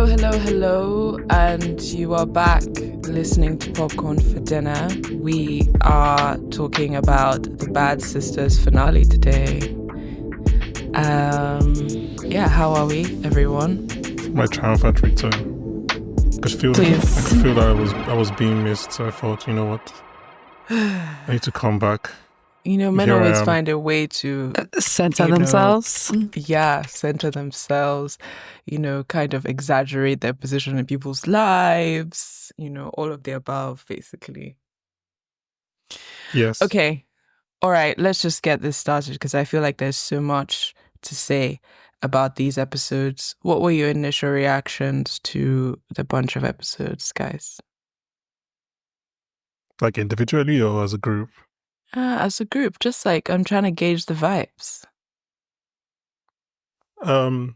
Hello, and you are back listening to Popcorn for Dinner. We are talking about the Bad Sisters finale today. How are we, everyone? My triumphant return. I could feel that I was being missed, so I thought, you know what? I need to come back. You know, men always find a way to center themselves. Center themselves, kind of exaggerate their position in people's lives, all of the above, basically. Yes. Okay. All right. Let's just get this started because I feel like there's so much to say about these episodes. What were your initial reactions to the bunch of episodes, guys? Like individually or as a group? As a group, just like I'm trying to gauge the vibes. AJ,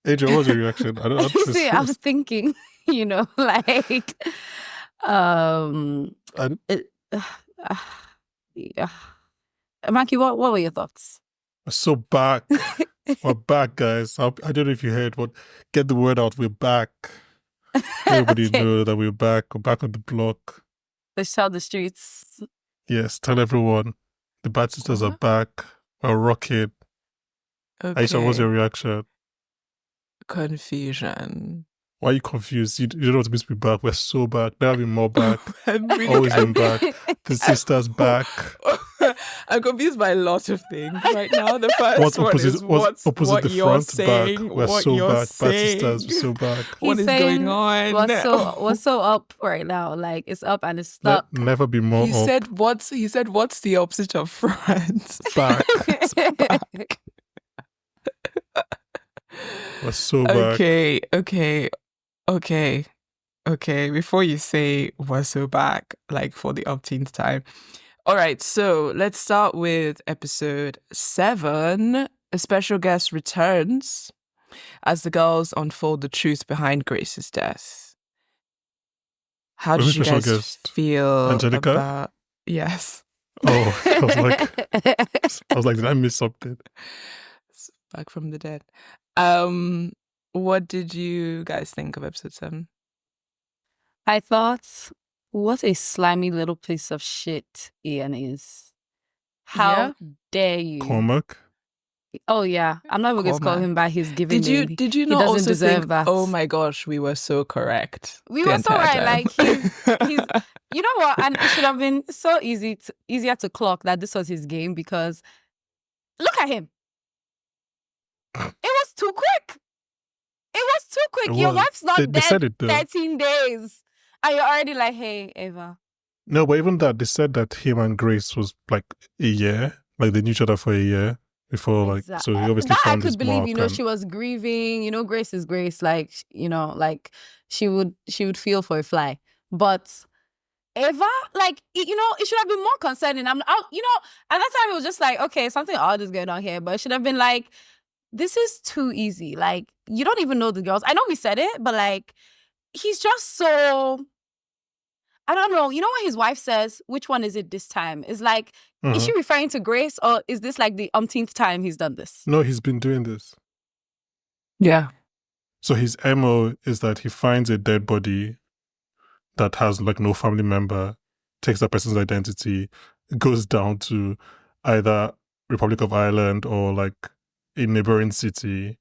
what was your reaction? See, I was thinking, like, Maki, what were your thoughts? We're so back. We're back, guys. I don't know if you heard, but get the word out. We're back. Everybody know that we're back. We're back on the block. Let's shout the streets. Yes, tell everyone. The Bad Sisters are back. We're rocking. Okay. Ayisha, what's your reaction? Confusion. Why are you confused? You don't know what it means to be back. We're so back. Never been more back. Always been back. The sisters back. I'm confused by a lot of things right now. The first one is what the you're front saying, back. We're what so you're back. saying. Bad sisters, we're so back. What is going on? What's so up right now? Like it's up and it's stuck. Never be more he up. He said what's the opposite of front? Back. It's back. We're so back. Okay. Before you say we're so back, like for the umpteenth time. All right, so let's start with episode 7. A special guest returns as the girls unfold the truth behind Grace's death. How did you guys feel Angelica? about... Yes. Oh, I was like, did I miss something? It's back from the dead. What did you guys think of episode 7? I thought, what a slimy little piece of shit Ian is. How dare you? Cormac? Oh yeah, I'm not even going to call him by his given name. Did you not also think, that? Oh my gosh, we were so correct. We were so right. Like he's you know what? And it should have been so easier to clock that this was his game because look at him. It was too quick. Your wife's not dead 13 days. And you're already like, hey, Eva. No, but even that, they said that him and Grace was like a year. Like they knew each other for a year before, like, so he obviously found his mark. I could believe, she was grieving. Grace is Grace. Like, like she would feel for a fly. But Eva, like, it should have been more concerning. At that time it was just like, okay, something odd is going on here. But it should have been like, this is too easy. Like, you don't even know the girls. I know we said it, but like, he's just so... I don't know. You know what his wife says? Which one is it this time? Is like, is she referring to Grace or is this like the umpteenth time he's done this? No, he's been doing this. Yeah. So his MO is that he finds a dead body that has like no family member, takes that person's identity, goes down to either Republic of Ireland or like a neighboring city,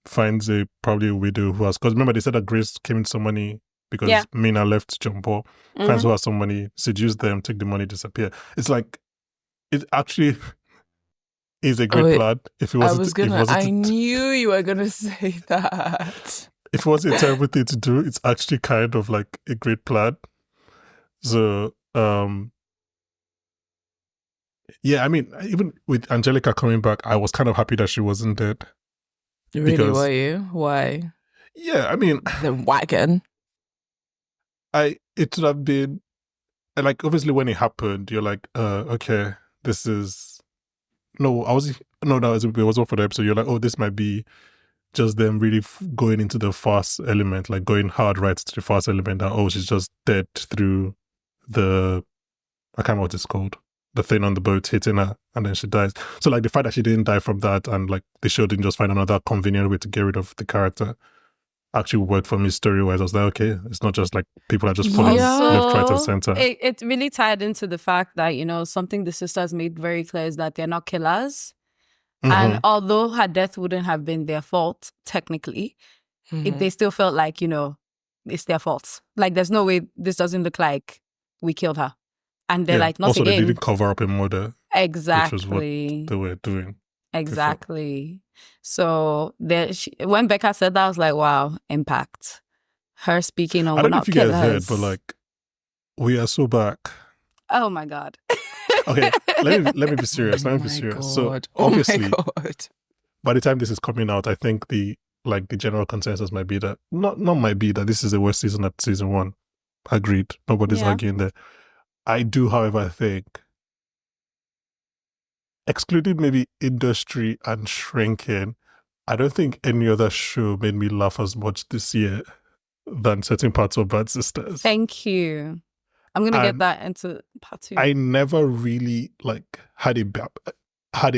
finds probably a widow who has... Because remember, they said that Grace came in some money because Mina left John Paul. Finds who has some money, seduce them, take the money, disappear. It's like, it actually is a great plan. If it wasn't, I knew you were gonna say that. If it wasn't a terrible thing to do, it's actually kind of like a great plan. So, yeah, I mean, even with Angelica coming back, I was kind of happy that she wasn't dead. Really, were you? Why? Yeah, I mean... The wagon. It would have been... Like, obviously, when it happened, you're like, okay, this is... No, it wasn't for the episode. You're like, oh, this might be just them really going into the fast element, like going hard right to the fast element that, oh, she's just dead through the... I can't remember what it's called. the thing on the boat hitting her, and then she dies. So like the fact that she didn't die from that, and like the show didn't just find another convenient way to get rid of the character, actually worked for me story-wise. I was like, okay, it's not just like people are just falling left, right, and center. It really tied into the fact that, you know, something the sisters made very clear is that they're not killers. And although her death wouldn't have been their fault, technically, they still felt like, you know, it's their fault. Like, there's no way this doesn't look like we killed her. And they're like, not also, again. They didn't cover up a murder. Exactly. Which was what they were doing. Exactly. So when Becca said that, I was like, wow, impact. Her speaking on I don't know not if you guys killers. heard, but like, we are so back. Oh my God. Okay, let me be serious. Let me be serious. So obviously, by the time this is coming out, I think the general consensus might be that not might be that this is the worst season at season 1. Agreed. Nobody's arguing there. I do, however, think, excluding maybe industry and shrinking, I don't think any other show made me laugh as much this year than certain parts of Bad Sisters. Thank you. I'm gonna get that into part 2. I never really had a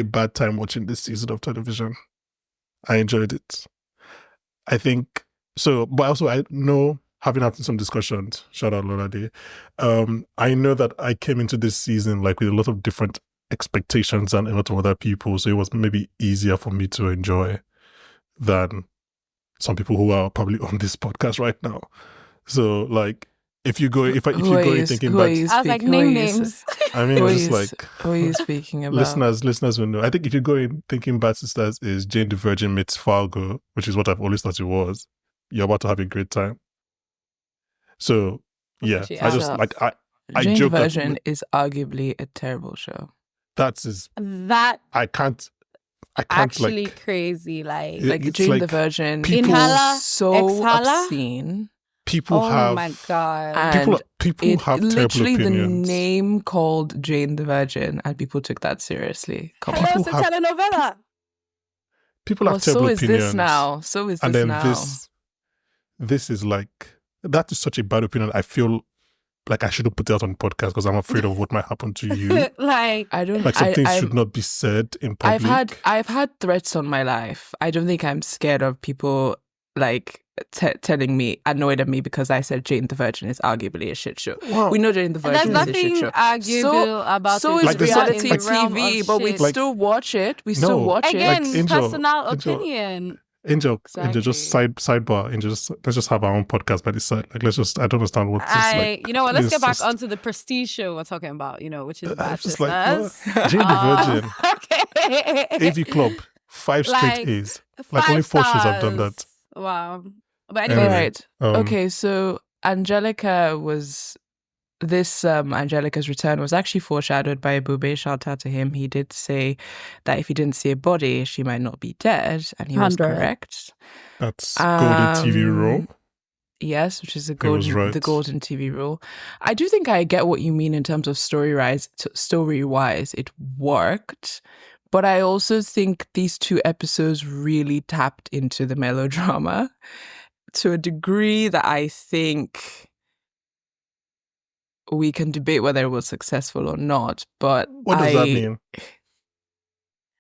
bad time watching this season of television. I enjoyed it. I think so, but also I know, having had some discussions, shout out Lola Day, I know that I came into this season with a lot of different expectations than a lot of other people, so it was maybe easier for me to enjoy than some people who are probably on this podcast right now. So if you go in thinking back, I was like, name names. I mean, just who are you speaking about? Listeners will know. I think if you go in thinking Bad Sisters is Jane the Virgin meets Fargo, which is what I've always thought it was, you're about to have a great time. So yeah, I just I Jane the joke Virgin is arguably a terrible show. I can't actually crazy. Like Jane the Virgin, people, Inhala, so Exhala? obscene. People have. Oh my God. And people have terrible literally opinions. the name called Jane the Virgin, and people took that seriously. Come on. Hello, it's a telenovela. People have terrible opinions. So is this now. So is and this then now. This is that is such a bad opinion. I feel like I shouldn't put it out on podcast because I'm afraid of what might happen to you. I don't. Some things should not be said in public. I've had threats on my life. I don't think I'm scared of people telling me, annoyed at me because I said Jane the Virgin is arguably a shit show. Wow. We know Jane the Virgin is a shit show. There's nothing arguable about so it. is reality TV, but we still watch it. We still watch it. Again, personal opinion. Angel, Exactly. Angel, just sidebar. Angel, let's just have our own podcast by the side. I don't understand what this you know what? Let's get back onto the prestige show we're talking about. You know, which is Bad Sisters. Jane the Virgin, Okay. AV Club, 5 straight A's. Only 4 shows have done that. Wow. But anyway, All right. Okay, so Angelica's return was actually foreshadowed by Bube. Shout out to him. He did say that if he didn't see a body, she might not be dead, and he was correct. That's golden TV rule. Yes, which is the golden TV rule. I do think I get what you mean in terms of story-wise. It worked. But I also think these 2 episodes really tapped into the melodrama to a degree that I think we can debate whether it was successful or not. But what does that mean?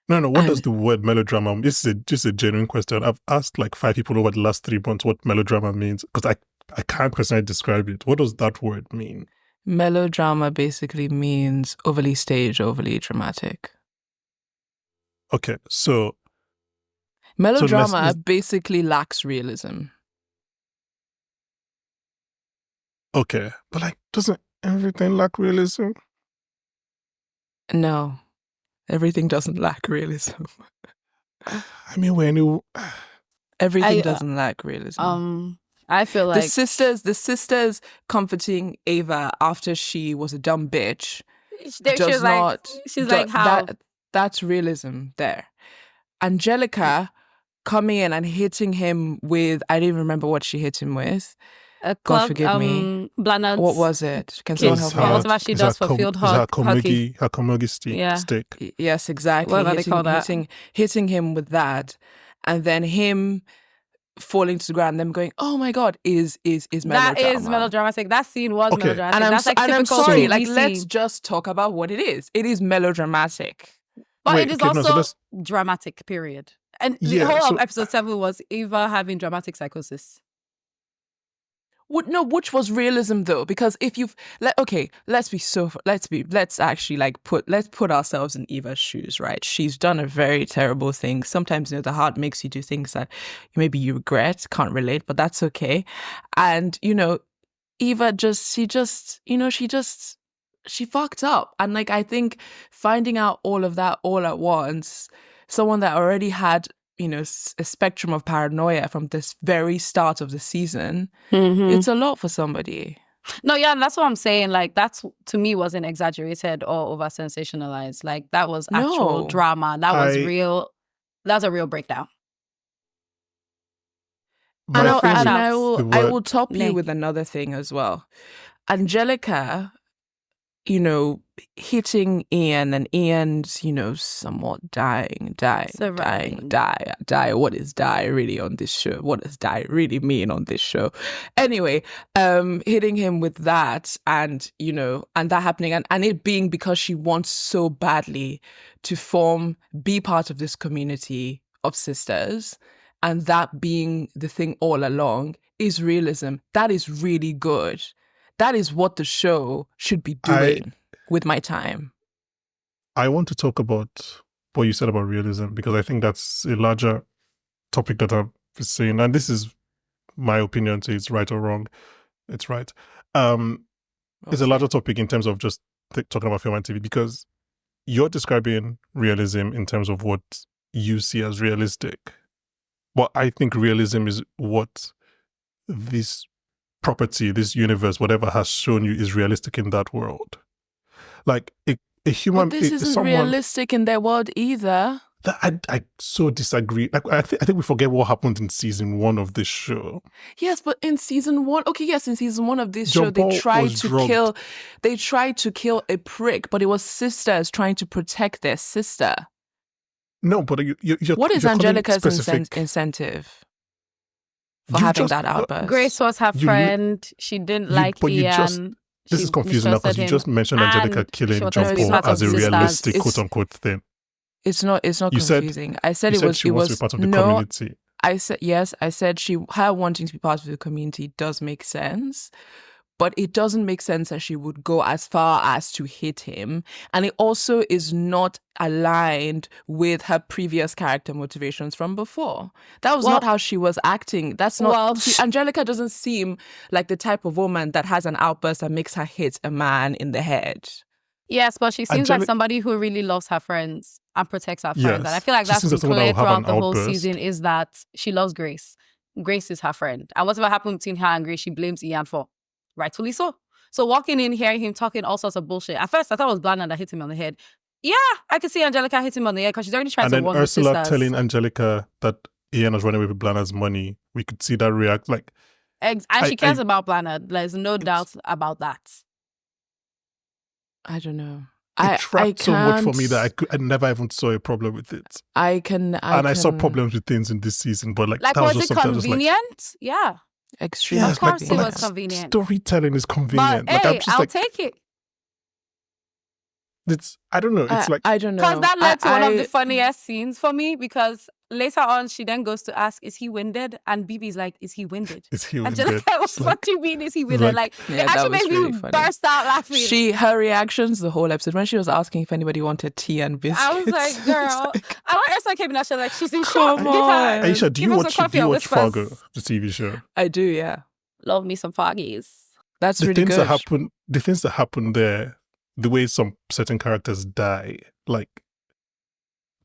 No. What does the word melodrama mean? This is just a genuine question. I've asked 5 people over the last 3 months what melodrama means because I can't personally describe it. What does that word mean? Melodrama basically means overly staged, overly dramatic. Okay, so melodrama basically lacks realism. Okay, but doesn't everything lack realism? No, everything doesn't lack realism. I mean, everything doesn't lack realism. I feel like the sisters comforting Ava after she was a dumb bitch. She's like how. That's realism there. Angelica coming in and hitting him with, I didn't remember what she hit him with. God forgive me. Blanard's what was it? Can someone help me? Whatever she does for field hockey. Her komugi stick. Yes, exactly. Whatever they call that. Hitting him with that. And then him falling to the ground, them going, "Oh my god," is melodrama. That is melodramatic. That scene was Okay. melodramatic. And That's like I'm typical sorry, TV like scene. let's just talk about what it is. It is melodramatic. But Wait, it is okay, no, so also let's- dramatic, period. And the Yeah, whole so- of episode 7 was Eva having dramatic psychosis. Which was realism though, because if you've let's actually like put ourselves in Eva's shoes, right? She's done a very terrible thing. Sometimes, the heart makes you do things that maybe you regret, can't relate, but that's okay. And Eva she fucked up. And like, I think finding out all of that all at once, someone that already had a spectrum of paranoia from this very start of the season, it's a lot for somebody. No, yeah, that's what I'm saying. Like, that's, to me, wasn't exaggerated or over sensationalized. Like, that was actual No. drama. That was I- real. That's a real breakdown. And, My thing Fresh with out. I the will top you Nick. with another thing as well. Angelica, hitting Ian, and Ian's, somewhat dying. Surviving. Die. What is die really on this show? What does die really mean on this show? Anyway, hitting him with that, and and that happening, and it being because she wants so badly to be part of this community of sisters, and that being the thing all along is realism. That is really good. That is what the show should be doing with my time. I want to talk about what you said about realism, because I think that's a larger topic that I've seen, and this is my opinion, so it's right or wrong. It's right. It's a larger topic in terms of just talking about film and TV, because you're describing realism in terms of what you see as realistic. But I think realism is what this property, this universe, whatever has shown you is realistic in that world. Like a human. But this isn't someone, realistic in their world either. I so disagree. Like I think we forget what happened in season 1 of this show. Yes, but in season 1, in season 1 of this John show, they Paul tried was to drugged. kill a prick, but it was sisters trying to protect their sister. No, but you're What is you're calling Angelica's specific. incentive for You having just- that outburst? Grace was her You- friend. She didn't like but you Ian. just- This She is confusing now, because mistrusted you him. just mentioned Angelica And killing she was John supposed to be Paul part as a of sisters. realistic It's- quote unquote thing. It's not You said- confusing. I said You it said was she it wants was to be part of the no. community. I said yes. I said her wanting to be part of the community does make sense, but it doesn't make sense that she would go as far as to hit him, and it also is not aligned with her previous character motivations from before. That was not how she was acting. That's not. Well- Angelica doesn't seem like the type of woman that has an outburst that makes her hit a man in the head. Yes, but she seems like Angelica- somebody who really loves her friends and protects her friends. Yes. And I feel like She that's seems like been someone that clear will have throughout an the whole outburst. season, is that she loves Grace. Grace is her friend. And whatever happened between her and Grace, she blames Ian for. Rightfully so. So walking in, hearing him talking all sorts of bullshit. At first, I thought it was Blanna that hit him on the head. Yeah, I could see Angelica hit him on the head because she's already trying And to then warn the Ursula sisters. telling Angelica that Ian was running away with Blanna's money. We could see that react. Like, And she cares about Blanna. There's no doubt about that. I don't know. it trapped so much for me can't- that I never even saw a problem with it. I I saw problems with things in this season, but Like, that was was just it something I was like, convenient? Yeah. Extremely. Of course it convenient. was convenient. storytelling is convenient. But Like, hey, I'm just I'll like, take it. it's, I don't know. It's like, I don't know. Because that led to one of I- the funniest scenes for me, because later on she then goes to ask, is he winded? And Bibi's like, is he winded? it's here. Angelica, what do you mean is he winded? Like, Yeah, it that actually was made really me funny. burst out laughing. Her reactions the whole episode when she was asking if anybody wanted tea and biscuits. I was like, girl. I was like, And when Ursula came in, I was like, she's in shock. Come Give her- on. Aisha, do give you us a watch coffee and whispers. Fargo, the TV show? I do, yeah. Love me some foggies. That's The really things good. that happen there, the way some certain characters die,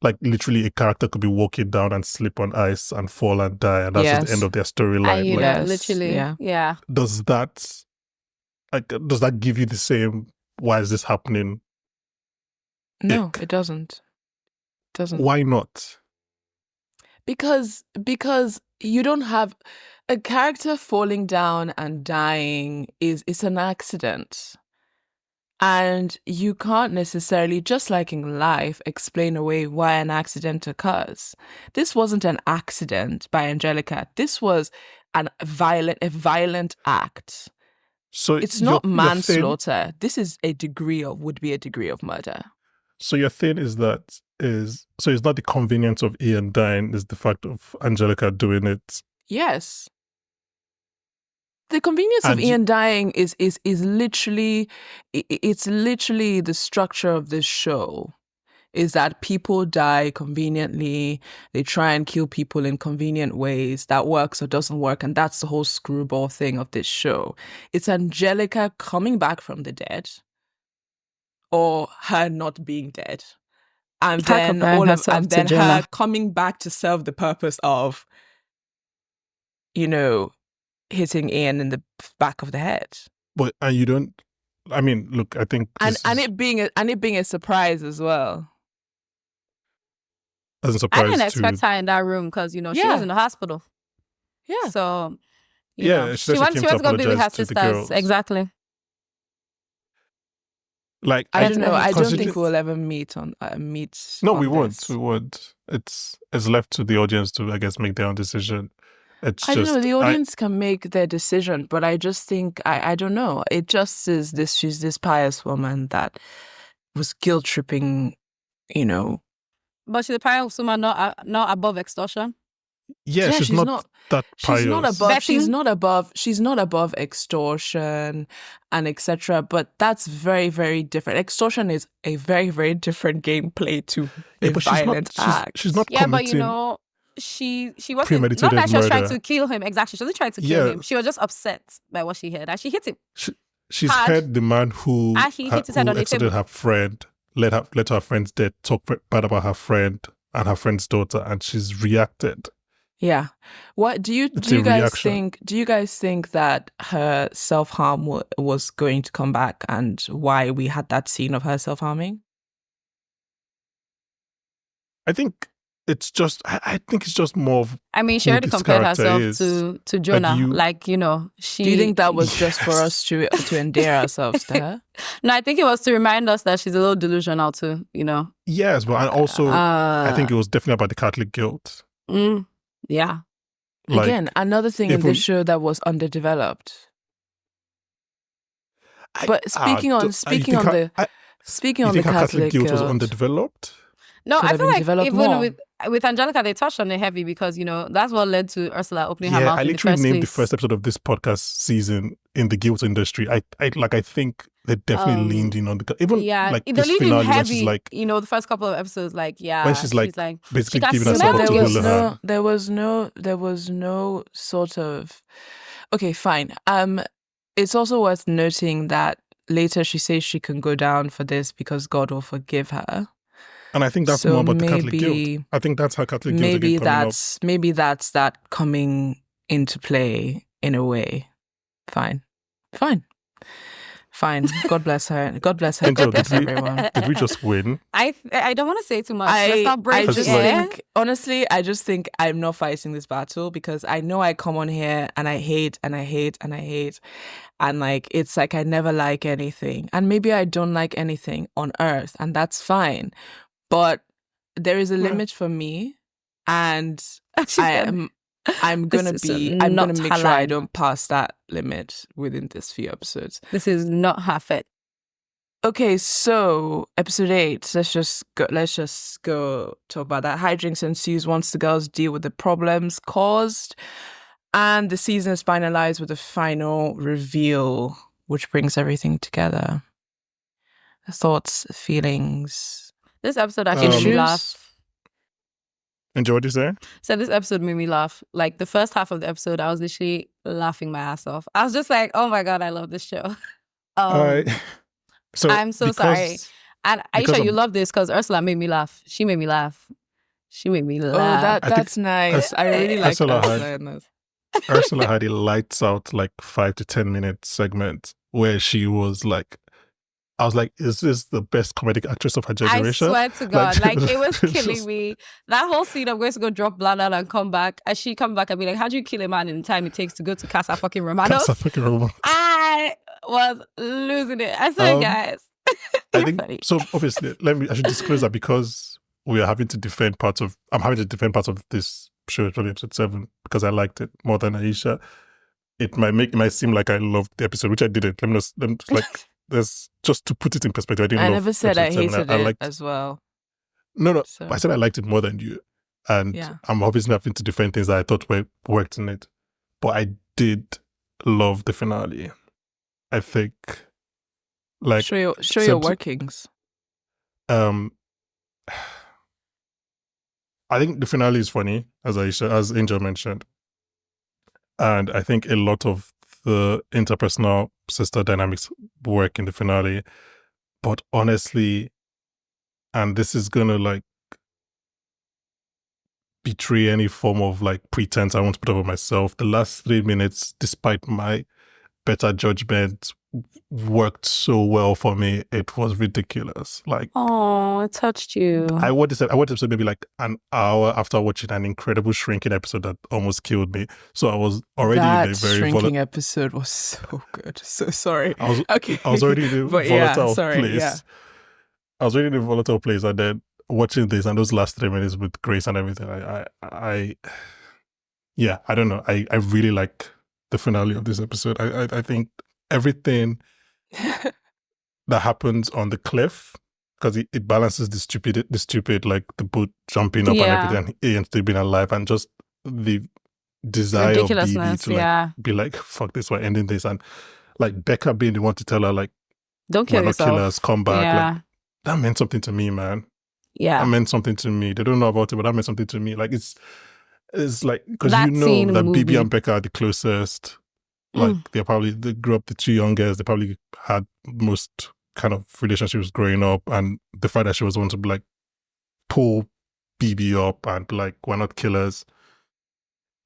like literally a character could be walking down and slip on ice and fall and die, and that's just the Yes. end of their And storyline. you Like, know, Yes, literally. yeah. Yeah. does that give you the same, why is this happening? No, ick? it doesn't. It doesn't. Why not? Because you don't have a character falling down and dying it's an accident. And you can't necessarily, just like in life, explain away why an accident occurs. This wasn't an accident by Angelica. This was a violent act. So It's your not thing, manslaughter. This is would be a degree of murder. so your thing is so it's not the convenience of Ian dying, it's the fact of Angelica doing it. Yes. The convenience of And Ian dying is literally, it's literally the structure of this show. Is that people die conveniently. They try and kill people in convenient ways. That works or doesn't work. And that's the whole screwball thing of this show. It's Angelica coming back from the dead, or her not being dead. And then her coming back to serve the purpose of, hitting Ian in the back of the head. But and you don't. I mean, look. I think it being a surprise as well. As a surprise, I didn't expect her in that room because she was in the hospital. Yeah. So she went to go be with her sisters. Exactly. Like I don't know. I don't think we'll ever meet. No, we won't. We won't. It's left to the audience to, I guess, make their own decision. I don't know. The audience can make their decision, but I just think I don't know. It just is this. She's this pious woman that was guilt tripping, But she's a pious woman, not above extortion. Yeah, she's not that pious. She's not above extortion and etc. But that's very, very different. Extortion is a very, very different gameplay to a violent act. She's not. Yeah, but she wasn't not that she was trying to kill him. Exactly, she wasn't trying to kill him. She was just upset by what she heard, and she hit him. She's heard the man who extorted her friend, let her friend's dead, talk bad about her friend and her friend's daughter, and she's reacted. Yeah. What do you guys think? Do you guys think that her self-harm was going to come back, and why we had that scene of her self-harming? I think it's just more of. I mean, she already compared herself to Jonah. She. Do you think that was just for us to endear ourselves to her? No, I think it was to remind us that she's a little delusional too. Yes, but and also I think it was definitely about the Catholic guilt. Yeah. Again, another thing in this show that was underdeveloped. But speaking on the Catholic guilt was underdeveloped. No, I feel like even with Angelica, they touched on it heavy because that's what led to Ursula opening her mouth. I literally named the first episode of this podcast season in the guilt industry. I think they definitely leaned in on the they leaned in heavy. Like, the first couple of episodes, when she's basically giving herself there was no sort of. Okay, fine. It's also worth noting that later she says she can go down for this because God will forgive her. And I think that's more about the Catholic guilt. I think that's how Catholic guilt maybe that's that coming into play in a way. Fine. God bless her. God bless her. God bless everyone. Did we just win? I don't want to say too much. Let's not break I just think I'm not fighting this battle because I know I come on here and I hate and I hate and I hate. And it's like I never like anything. And maybe I don't like anything on earth, and that's fine. But there is a limit for me, and I'm gonna make sure I don't pass that limit within this few episodes. This is not half it. Okay, so episode 8. Let's just go talk about that. Hijinks ensues once the girls deal with the problems caused, and the season is finalized with a final reveal, which brings everything together. Thoughts, feelings. This episode actually made me laugh. Enjoy what you say? So this episode made me laugh. Like the first half of the episode, I was literally laughing my ass off. I was just like, oh my God, I love this show. So I'm so sorry. And Ayisha, you love this because Ursula made me laugh. She made me laugh. Oh, that's nice. I really like Ursula. Ursula had a lights out 5 to 10 minute segment where she was I was like, is this the best comedic actress of her generation? I swear to God, it was killing me. That whole scene of going to go drop Blanda and come back, and she come back and be like, how do you kill a man in the time it takes to go to Casa fucking Romanos? was losing it. I said, guys, I you're think funny. so. Obviously, I should disclose that because we are having to defend parts of. I'm having to defend parts of this show, especially episode 7, because I liked it more than Ayisha. It might seem like I loved the episode, which I didn't. Let me just like there's just to put it in perspective. I didn't I love never said episode I 7. hated I it liked as well. no. So I said I liked it more than you, and yeah. I'm obviously having to defend things that I thought worked in it, but I did love the finale. I think, like, show your except- workings. I think the finale is funny, as Angel mentioned. And I think a lot of the interpersonal sister dynamics work in the finale. But honestly, and this is gonna like betray any form of like pretense I want to put over myself, the last 3 minutes, despite my better judgment, worked so well for me. It was ridiculous. Like, oh, it touched you. I watched this episode maybe like an hour after watching an incredible shrinking episode that almost killed me. So I was already that in a very shrinking episode was so good. So sorry. I was already in a But volatile sorry, place. yeah. I was already in a volatile place, and then watching this and those last 3 minutes with Grace and everything, I don't know. I really like the finale of this episode. I think everything that happens on the cliff, because it balances the stupid like the boat jumping up and everything, and Ian still being alive, and just the desire of Bibi to like be like, fuck this, we're ending this, and like Becca being the one to tell her like, don't kill yourself, kill us, come back. Like, that meant something to me, man. Yeah, that meant something to me. They don't know about it, but that meant something to me. Like, it's like, because that you know that movie. Bibi and Becca are the closest. Like, they grew up the two youngest. They probably had most kind of relationships growing up, and the fact that she was the one to be like pull Bibi up and be like, we're not killers.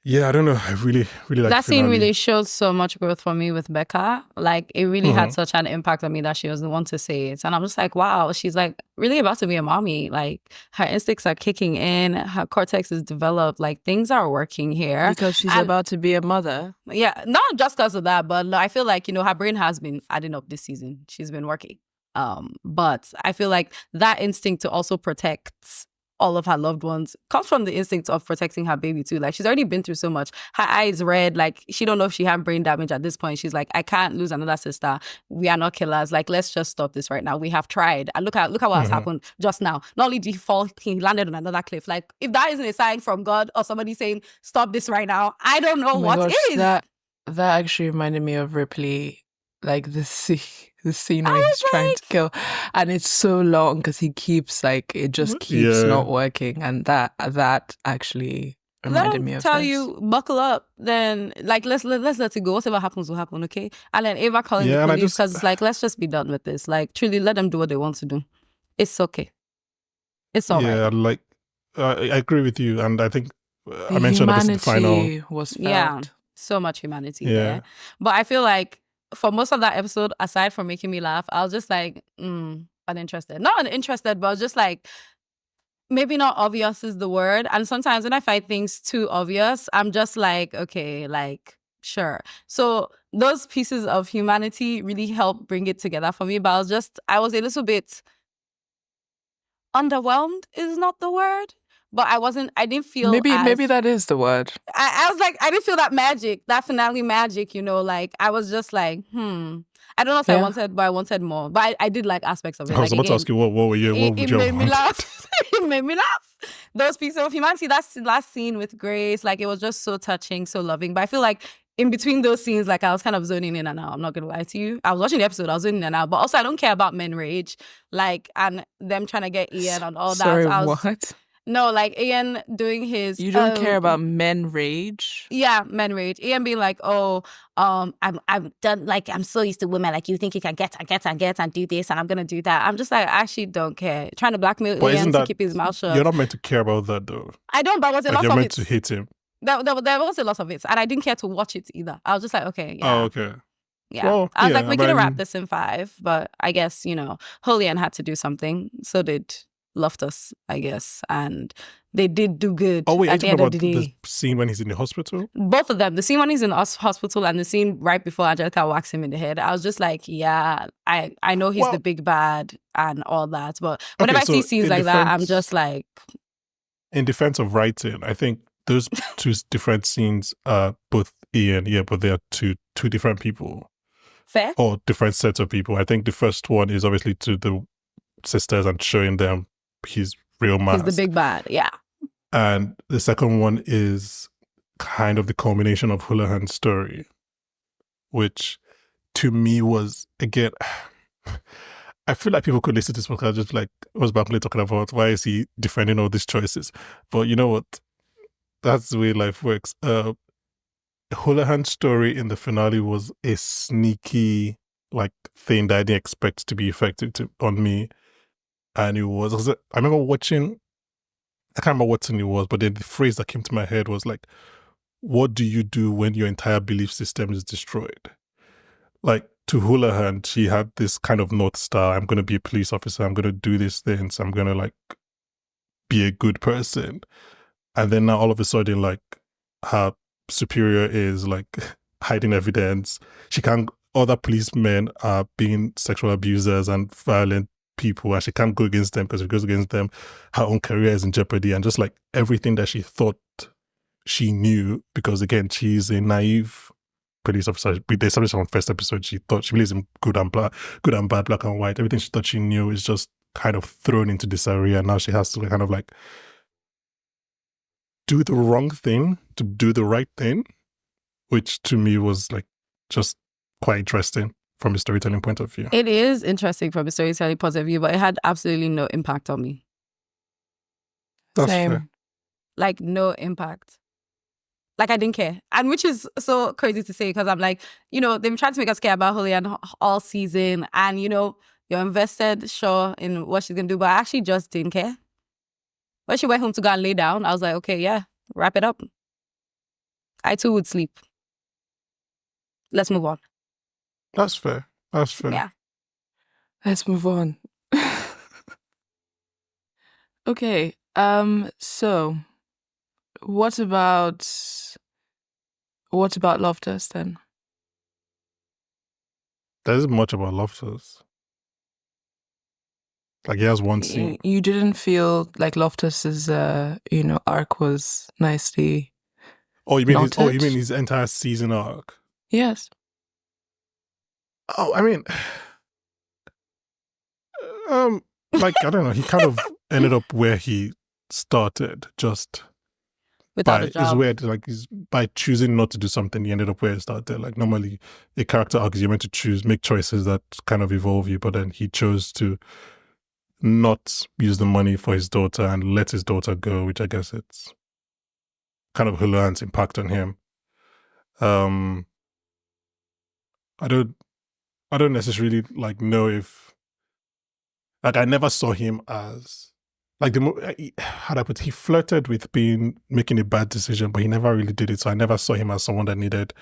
Yeah, I don't know. I really like that scene. Really showed so much growth for me with Becca. Like, it really had such an impact on me that she was the one to say it. And I'm just like, wow, she's like really about to be a mommy. Like, her instincts are kicking in, her cortex is developed, like things are working here. Because she's about to be a mother. Yeah, not just because of that, but I feel like, her brain has been adding up this season. She's been working. But I feel like that instinct to also protect all of her loved ones comes from the instinct of protecting her baby too. Like, she's already been through so much. Her eyes red. Like, she don't know if she had brain damage at this point. She's like, I can't lose another sister. We are not killers. Like, let's just stop this right now. We have tried. And look at what has happened just now. Not only did he fall, he landed on another cliff. Like, if that isn't a sign from God or somebody saying, stop this right now, I don't know what is. That actually reminded me of Ripley, like the scene where he's trying to kill, and it's so long because he keeps it just keeps not working, and that actually reminded me of tell this. you, buckle up, then let's let it go. Whatever happens will happen, okay? And then Ava calling the police because it's like, let's just be done with this. Like, truly, let them do what they want to do. It's okay. It's all right. Yeah, like I agree with you, and I think I mentioned this in the final. Was felt. Yeah, so much humanity there. But I feel like for most of that episode, aside from making me laugh, I was just like, uninterested. Not uninterested, but just like, maybe not obvious is the word. And sometimes when I find things too obvious, I'm just like, okay, like, sure. So those pieces of humanity really help bring it together for me. But I was a little bit underwhelmed is not the word. But I didn't feel maybe that is the word. I was like, I didn't feel that magic, that finale magic, like I was just like, I don't know if I wanted more. But I did like aspects of it. I was about to ask you what would you it made me laugh. It made me laugh. Those pieces of humanity, that last scene with Grace, like it was just so touching, so loving. But I feel like in between those scenes, like I was kind of zoning in and out. I'm not gonna lie to you. I was watching the episode, I was zoning in and out. But also I don't care about men rage, like, and them trying to get Ian and all that. Sorry, what? No, like Ian doing his. You don't care about men rage? Yeah, men rage. Ian being like, I'm done. Like, I'm so used to women. Like, you think you can get and do this, and I'm gonna do that. I'm just like, I actually don't care. Trying to blackmail Ian to keep his mouth shut. You're not meant to care about that, though. I don't. But was a lot of it. You're meant to hate him. There was a lot of it, and I didn't care to watch it either. I was just like, okay, yeah. Oh, okay. Yeah, well, I was like, we could have wrapped this in 5, but I guess Julian had to do something. So did Loftus, I guess, and they did do good Oh wait, are you at the talking end of about the the day. scene when he's in the hospital? Both of them, the scene when he's in the hospital and the scene right before Angelica whacks him in the head, I was just like, yeah, I know he's the Well, big bad and all that, but okay, whenever I see so scenes like that, I'm just like, in defense of writing, I think those two different scenes are both Ian, yeah, but they are two different people fair. or different sets of people. I think the first one is obviously to the sisters and showing them his real mask. He's the big bad, yeah. And the second one is kind of the culmination of Houlihan's story, which to me was, again, I feel like people could listen to this podcast just like, what's Bankole talking about? Why is he defending all these choices? But you know what? That's the way life works. Houlihan's story in the finale was a sneaky like thing that I didn't expect to be effective on me. And it was, I remember watching, I can't remember what scene it was, but then the phrase that came to my head was like, what do you do when your entire belief system is destroyed? Like, to Houlihan, she had this kind of North Star. I'm going to be a police officer. I'm going to do these things. I'm going to like be a good person. And then now all of a sudden, like, her superior is like hiding evidence. Other policemen are being sexual abusers and violent people, and she can't go against them because if it goes against them, her own career is in jeopardy. And just like everything that she thought she knew, because again, she's a naive police officer. They established on the first episode, she thought she believes in good and bad, black and white. Everything she thought she knew is just kind of thrown into disarray, and now she has to kind of like do the wrong thing to do the right thing, which to me was like just quite interesting from a storytelling point of view. It is interesting from a storytelling point of view, but it had absolutely no impact on me. That's Same. fair. Like, no impact. Like, I didn't care. And which is so crazy to say because I'm like, you know, they've been trying to make us care about Julian all season. And, you know, you're invested, sure, in what she's going to do. But I actually just didn't care. When she went home to go and lay down, I was like, okay, yeah, wrap it up. I too would sleep. Let's move on. That's fair. That's fair. Yeah. Let's move on. Okay. So what about Loftus then? There isn't much about Loftus. Like, he has one scene. You didn't feel like Loftus's arc was nicely You mean noted? his entire season arc? Yes. Oh, I mean, like, I don't know. He kind of ended up where he started, just Without a it's job. weird. Like, by choosing not to do something, he ended up where he started. Like, normally, a character arc is you're meant to make choices that kind of evolve you, but then he chose to not use the money for his daughter and let his daughter go, which I guess it's kind of Houlihan's impact on him. I don't necessarily like know if, like, I never saw him as like how do I put it? He flirted with making a bad decision, but he never really did it. So I never saw him as someone that needed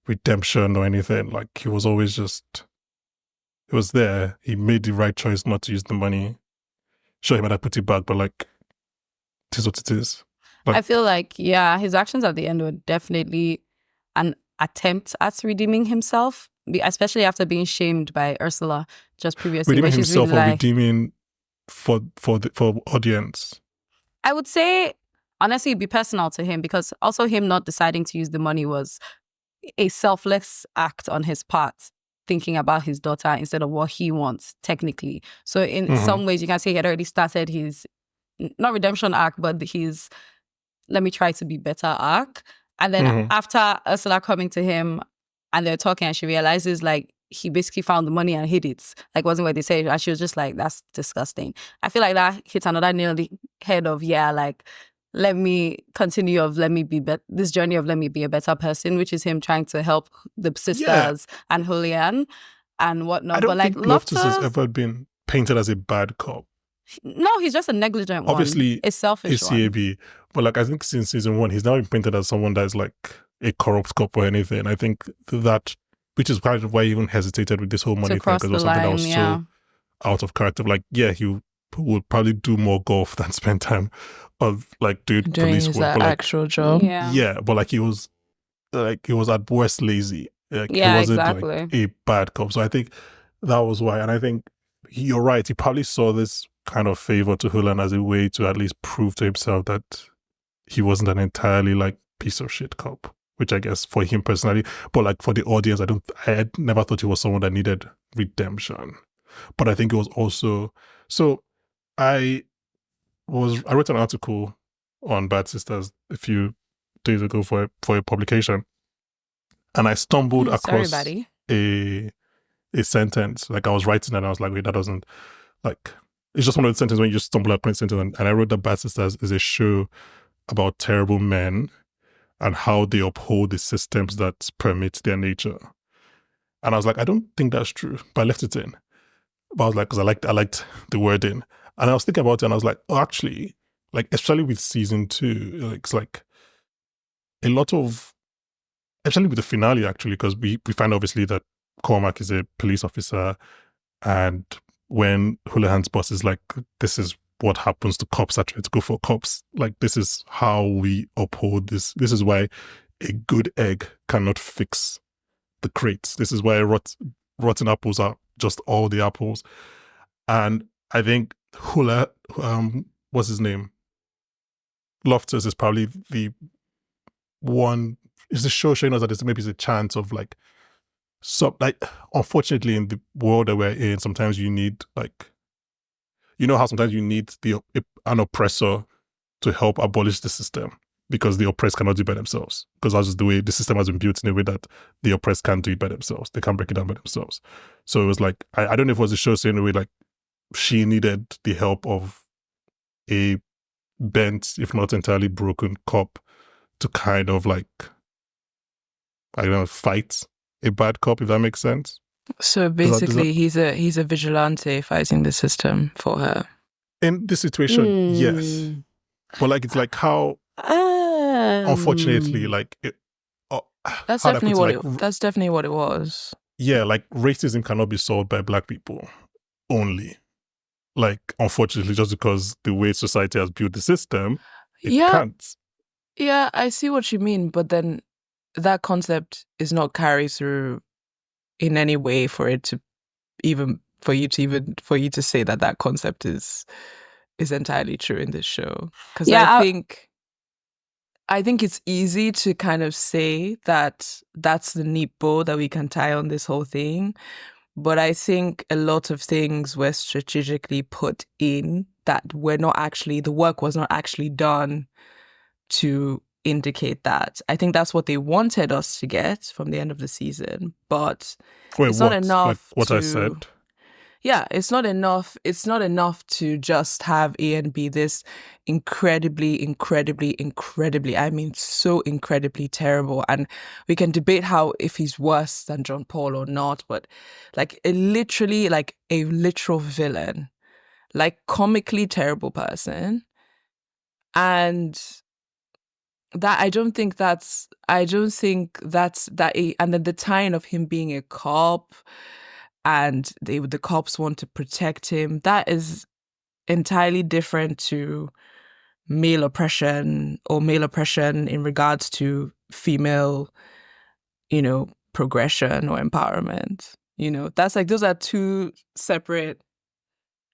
redemption or anything. Like, he was always just, it was there. He made the right choice not to use the money. Sure, he might have put it back, but like, it is what it is. I feel like, yeah, his actions at the end were definitely an attempt at redeeming himself, especially after being shamed by Ursula just previously. Redeeming she's himself really or like, redeeming for audience. I would say, honestly, it'd be personal to him because also him not deciding to use the money was a selfless act on his part, thinking about his daughter instead of what he wants, technically. So in some ways, you can say he had already started his, not redemption arc, but his let me try to be better arc. And then after Ursula coming to him and they're talking and she realizes like he basically found the money and hid it. Like, wasn't what they said. And she was just like, that's disgusting. I feel like that hits another nail on the head of, yeah, like, let me continue of let me be this journey of let me be a better person, which is him trying to help the sisters and Julian and whatnot. I don't but like think Loftus has ever been painted as a bad cop. No, he's just a negligent one. Obviously, it's selfish it's CAB. But like, I think since season 1, he's now been painted as someone that's like a corrupt cop or anything. I think that, which is kind of why he even hesitated with this whole money thing, because it was something that was so out of character. Like, yeah, he would probably do more golf than spend time of like doing Doing police his work. But like, actual job. Yeah. but like he was at worst lazy. Like he Yeah, wasn't like exactly. a bad cop. So I think that was why. And I think you're right. He probably saw this kind of favor to Hulan as a way to at least prove to himself that he wasn't an entirely like piece of shit cop. Which I guess for him personally, but like for the audience, I had never thought he was someone that needed redemption. But I think it was also so. I wrote an article on Bad Sisters a few days ago for a publication, and I stumbled Sorry, across buddy. a sentence. Like I was writing and I was like, wait, that doesn't like. It's just one of the sentences when you just stumble upon a sentence, and I wrote that Bad Sisters is a show about terrible men and how they uphold the systems that permit their nature. And I was like, I don't think that's true, but I left it in. But I was like, because I liked the wording, and I was thinking about it, and I was like, oh, actually, like especially with season 2, it's like a lot of, especially with the finale, actually, because we find obviously that Cormac is a police officer, and when Houlihan's boss is like, this is what happens to cops that try to go for cops. Like, this is how we uphold this. This is why a good egg cannot fix the crates. This is why rotten apples are just all the apples. And I think what's his name? Loftus is probably the one. Is the show showing us that there's maybe a chance of like, unfortunately in the world that we're in, sometimes you need like, you know how sometimes you need an oppressor to help abolish the system because the oppressed cannot do it by themselves. Because that's just the way the system has been built, in a way that the oppressed can't do it by themselves. They can't break it down by themselves. So it was like, I don't know if it was the show saying a way like she needed the help of a bent, if not entirely broken cop to kind of like, I don't know, fight a bad cop, if that makes sense. So basically, he's a vigilante fighting the system for her. In this situation, yes. But like, it's like how, unfortunately, like that's definitely what it was. Yeah, like racism cannot be solved by Black people only. Like, unfortunately, just because the way society has built the system, it can't. Yeah, I see what you mean, but then that concept is not carried through in any way for you to say that concept is entirely true in this show. Because I think it's easy to kind of say that that's the neat bow that we can tie on this whole thing. But I think a lot of things were strategically put in that the work was not actually done to indicate that. I think that's what they wanted us to get from the end of the season. But it's not enough. Like what I said? Yeah, it's not enough. It's not enough to just have A and B this incredibly, I mean, so incredibly terrible. And we can debate if he's worse than John Paul or not, but like a literal villain, like comically terrible person. And that I don't think that's and then the tying of him being a cop and the cops want to protect him, that is entirely different to male oppression in regards to female, progression or empowerment. That's like, those are two separate,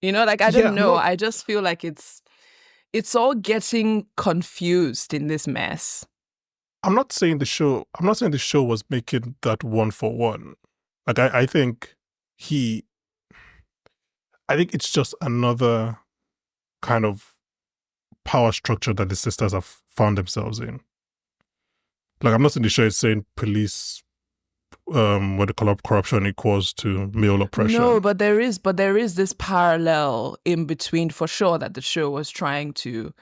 like, I don't know. I just feel like it's all getting confused in this mess. I'm not saying the show was making that 1-for-1. Like, I think it's just another kind of power structure that the sisters have found themselves in. Like, I'm not saying the show is saying police, what they call corruption equals to male oppression. No, but there is this parallel in between for sure that the show was trying to,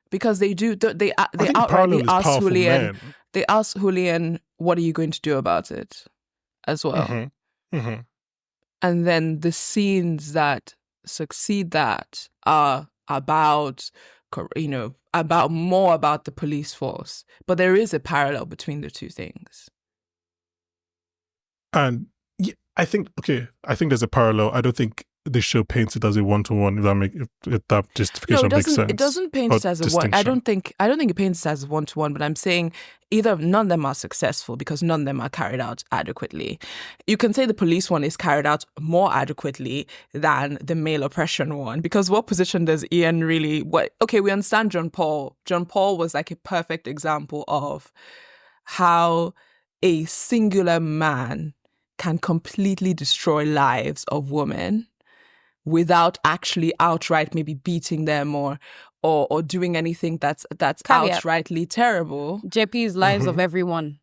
because they outrightly ask Julian. They ask Julian, "What are you going to do about it?" as well. Mm-hmm. Mm-hmm. And then the scenes that succeed that are about the police force. But there is a parallel between the two things. And I think there's a parallel. I don't think the show paints it as a one-to-one, if that justification No, it makes doesn't. sense. It doesn't paint Or it as a one. distinction. I don't think it paints it as a one-to-one. But I'm saying either none of them are successful because none of them are carried out adequately. You can say the police one is carried out more adequately than the male oppression one, because what position does Ian really? What? Okay, we understand John Paul. John Paul was like a perfect example of how a singular man can completely destroy lives of women without actually outright maybe beating them or doing anything that's Caveat. outrightly terrible. JP's lives of everyone.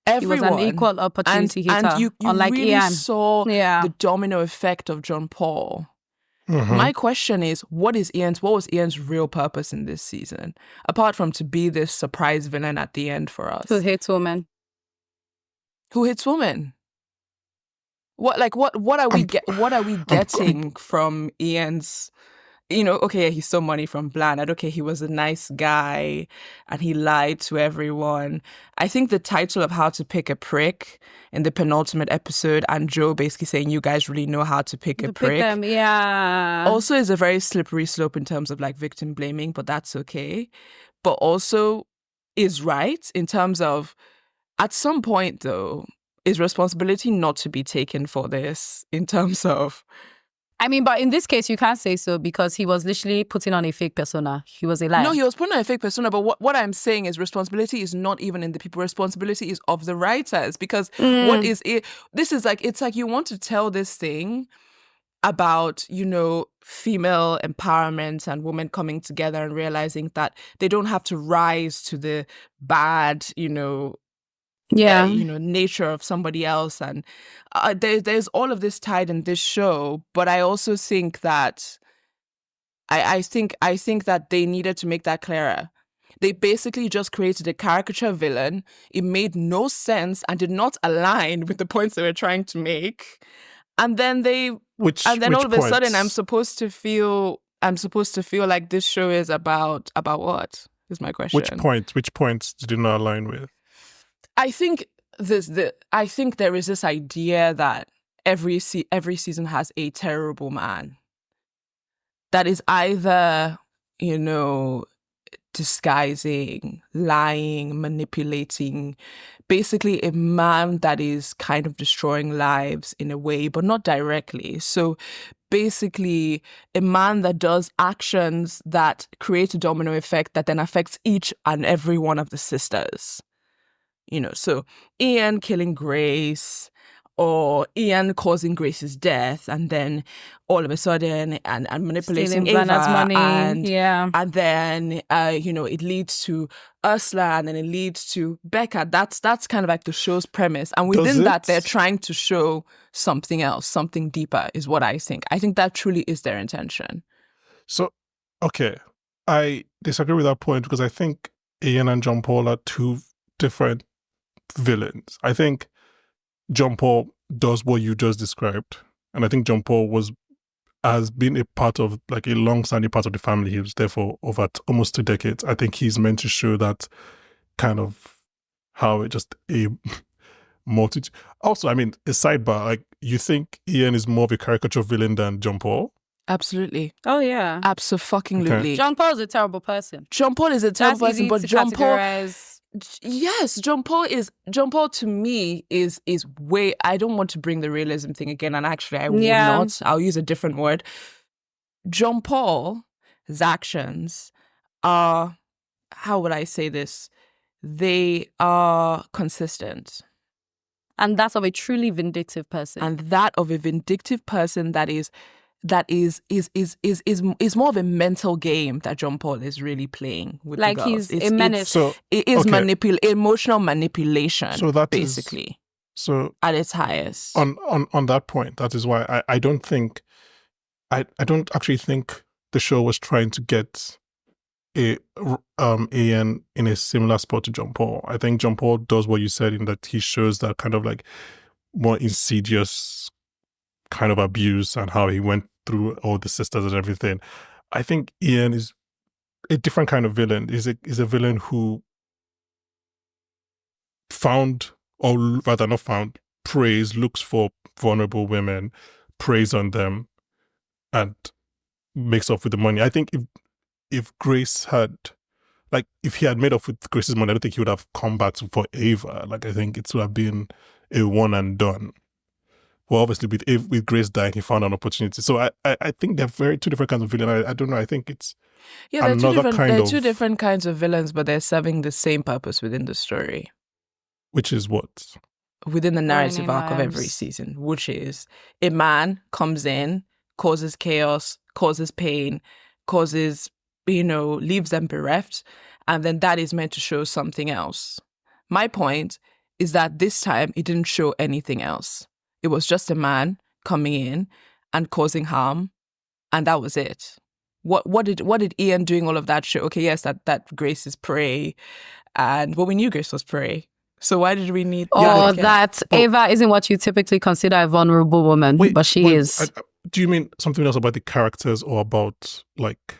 Everyone. He was an equal opportunity hitter. And you unlike really Ian. saw Yeah. the domino effect of John Paul. Mhm. My question is, what was Ian's real purpose in this season? Apart from to be this surprise villain at the end for us. Who hates women? Who hits women? What are we getting from Ian's? Okay, he stole money from Blanard. Okay, he was a nice guy and he lied to everyone. I think the title of How to Pick a Prick in the penultimate episode, and Joe basically saying you guys really know how to pick a prick, Them, yeah. also is a very slippery slope in terms of like victim blaming, but that's okay. But also is right in terms of at some point though, is responsibility not to be taken for this in terms of... I mean, but in this case, you can't say so because he was literally putting on a fake persona. He was a liar. No, he was putting on a fake persona, but what I'm saying is responsibility is not even in the people. Responsibility is of the writers, because what is it? This is like, it's like you want to tell this thing about, female empowerment and women coming together and realizing that they don't have to rise to the bad, nature of somebody else, and there's all of this tied in this show. But I also think that I think that they needed to make that clearer. They basically just created a caricature villain. It made no sense and did not align with the points they were trying to make. And then all of a sudden I'm supposed to feel like this show is about what? Is my question. Which points did you not align with? I think there is this idea that every season has a terrible man that is either, disguising, lying, manipulating, basically a man that is kind of destroying lives in a way, but not directly. So basically a man that does actions that create a domino effect that then affects each and every one of the sisters. So Ian killing Grace, or Ian causing Grace's death, and then all of a sudden and manipulating Stealing Blanard's Ava, money. and then it leads to Ursula, and then it leads to Becca. That's kind of like the show's premise, and within that they're trying to show something else, something deeper, is what I think. I think that truly is their intention. So, okay, I disagree with that point because I think Ian and John Paul are two different villains. I think John Paul does what you just described, and I think John Paul has been a part of, like, a long-standing part of the family. He was there for over almost 2 decades. I think he's meant to show that kind of how it just a multitude. Also, I mean, a sidebar, like, you think Ian is more of a caricature villain than John Paul? Absolutely. Oh yeah. Absolutely. Okay. John Paul is a terrible person. John Paul is a terrible person, but John Paul. Categorize. Yes, John Paul to me is way... I don't want to bring the realism thing again, and actually I will not. I'll use a different word. John Paul's actions are, how would I say this? They are consistent. And that's of a truly vindictive person. And that of a vindictive person that is more of a mental game that John Paul is really playing with like the girls. He's a menace. It is emotional manipulation. So that basically so at its highest. On that point, that is why I don't think I don't actually think the show was trying to get Ian in a similar spot to John Paul. I think John Paul does what you said in that he shows that kind of like more insidious kind of abuse and how he went through all the sisters and everything. I think Ian is a different kind of villain. Is a villain who found, or rather not found, praise, looks for vulnerable women, preys on them, and makes off with the money. I think if Grace had, like, if he had made off with Grace's money, I don't think he would have come back for Ava. Like, I think it would have been a one and done. Well, obviously, with Grace dying, he found an opportunity. So I think they're two different kinds of villain. I don't know. I think it's Yeah, another they're two different kinds of villains, but they're serving the same purpose within the story. Which is what? Within the narrative arc of lives. every season, which is a man comes in, causes chaos, causes pain, causes, leaves them bereft, and then that is meant to show something else. My point is that this time it didn't show anything else. It was just a man coming in and causing harm, and that was it. What did Ian doing all of that show? Okay, yes, that Grace is prey, but we knew Grace was prey. So why did we need? That Ava isn't what you typically consider a vulnerable woman, but she is. Do you mean something else about the characters or about like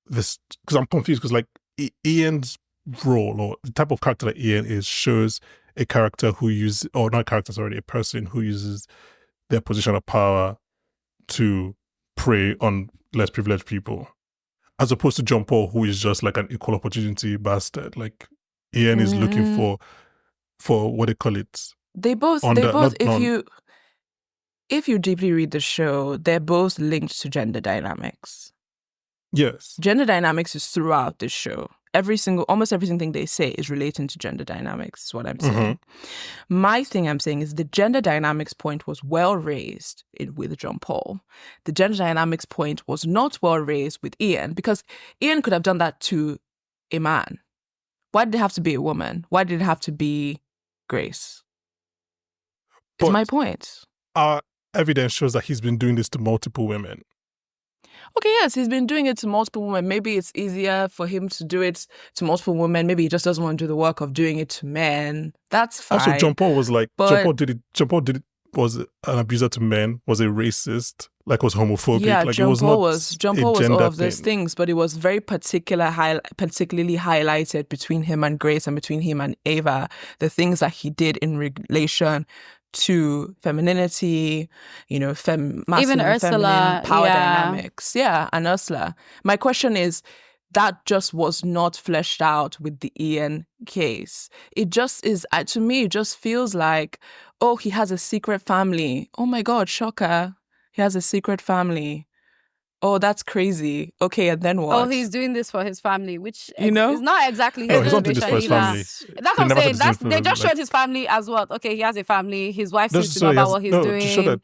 this? Because I'm confused. Because like Ian's role or the type of character that Ian is shows a character who uses, or not characters already, a person who uses their position of power to prey on less privileged people, as opposed to John Paul, who is just like an equal opportunity bastard. Like Ian is looking for what they call it. They both. If you deeply read the show, they're both linked to gender dynamics. Yes. Gender dynamics is throughout this show. Almost everything they say is relating to gender dynamics, is what I'm saying. My thing I'm saying is the gender dynamics point was well raised with John Paul. The gender dynamics point was not well raised with Ian, because Ian could have done that to a man. Why did it have to be a woman? Why did it have to be Grace? It's my point. Our evidence shows that he's been doing this to multiple women. Okay, yes, he's been doing it to multiple women. Maybe it's easier for him to do it to multiple women. Maybe he just doesn't want to do the work of doing it to men. That's fine. Also, John Paul was like, John Paul did it, was an abuser to men, was a racist, like was homophobic. Yeah, like, John Paul was all of thing. those things, but it was very particularly highlighted between him and Grace and between him and Ava, the things that he did in relation to femininity, masculine, even Ursula, feminine, power dynamics. Yeah, and Ursula. My question is, that just was not fleshed out with the Ian case. It just is, to me, it just feels like, oh, he has a secret family. Oh my God, shocker. He has a secret family. Oh, that's crazy. Okay, and then what? Oh, he's doing this for his family, which is not exactly his motivation. He's not doing this for his family. That's what I'm saying. They just showed his family as what? Okay, he has a family. His wife seems to know about what he's doing. To show that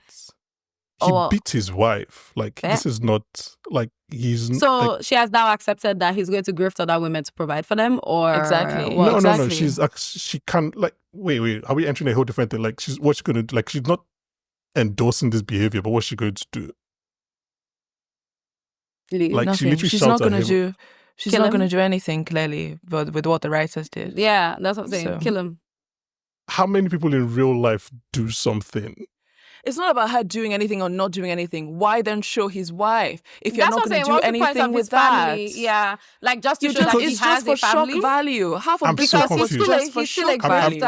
he beat his wife. Like, this is not, like, he's... So like, she has now accepted that he's going to grift other women to provide for them, or... Exactly. No. She can't, like, wait. Are we entering a whole different thing? Like, what's she going to do? Like, she's not endorsing this behavior, but what's she going to do? Like, nothing. She literally she's shouts not at him. She's not going to do anything, clearly, but with what the writers did. Yeah, that's what I'm saying. Kill him. How many people in real life do something? It's not about her doing anything or not doing anything. Why then show his wife if you're not going to do anything with that? Yeah, like just to show that he has for a family. Shock value. Half of because was just for shock value.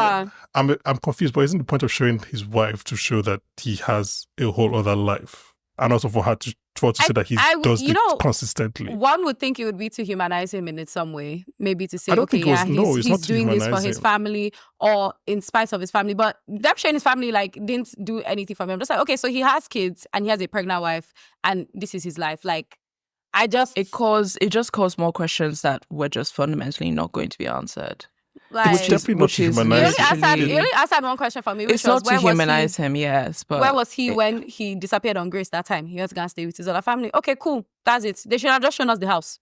I'm confused, but isn't the point of showing his wife to show that he has a whole other life, and also for her to say that he does it consistently? One would think it would be to humanize him in some way, maybe to say, he's doing this for his family or in spite of his family. But them showing his family like didn't do anything for him. Just like, okay, so he has kids and he has a pregnant wife and this is his life. Like, it just caused more questions that were just fundamentally not going to be answered. Like, it's definitely not to humanize him. You only answered one question for me, which it's not to humanize him, yes. But where was he when he disappeared on Grace that time? He was going to stay with his other family. Okay, cool. That's it. They should have just shown us the house.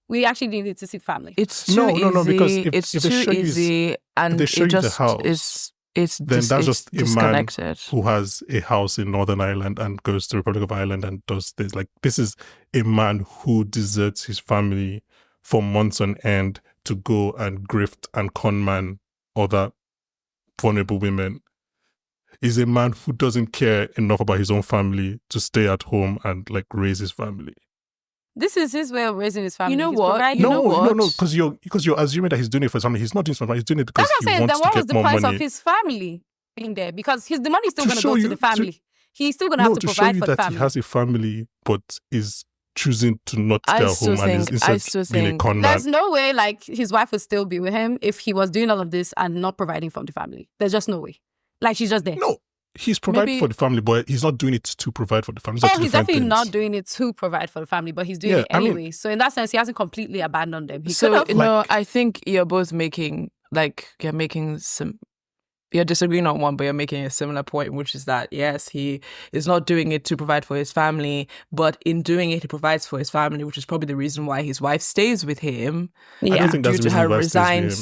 We actually needed to see family. It's too easy. No, because if too easy, and they show it just the house, then that's just a man who has a house in Northern Ireland and goes to the Republic of Ireland and does this. Like, this is a man who deserts his family for months on end to go and grift and conman other vulnerable women. Is a man who doesn't care enough about his own family to stay at home and like raise his family. This is his way of raising his family. You know what? No, because you're assuming that he's doing it for his family. He's not doing it for his family. He's doing it because he wants to get more money. Then what was the price of his family being there? Because the money is still going to go to the family. he's still gonna have No, to to show provide you for the that he family. has a family, but is choosing to not I stay at still home and is think- I instead still being a think con man. There's no way like his wife would still be with him if he was doing all of this and not providing from the family. There's just no way. Like she's just there. No, he's providing Maybe- for the family, but he's not doing it to provide for the family. Oh, he's definitely not doing it to provide for the family, but he's doing Yeah, it I mean- anyway. So in that sense, he hasn't completely abandoned them. He could So have. no, Like- I think you're both making you're disagreeing on one, but you're making a similar point, which is that yes, he is not doing it to provide for his family, but in doing it, he provides for his family, which is probably the reason why his wife stays with him. I Yeah. don't think that's Due the to reason her why he stays with resigned him.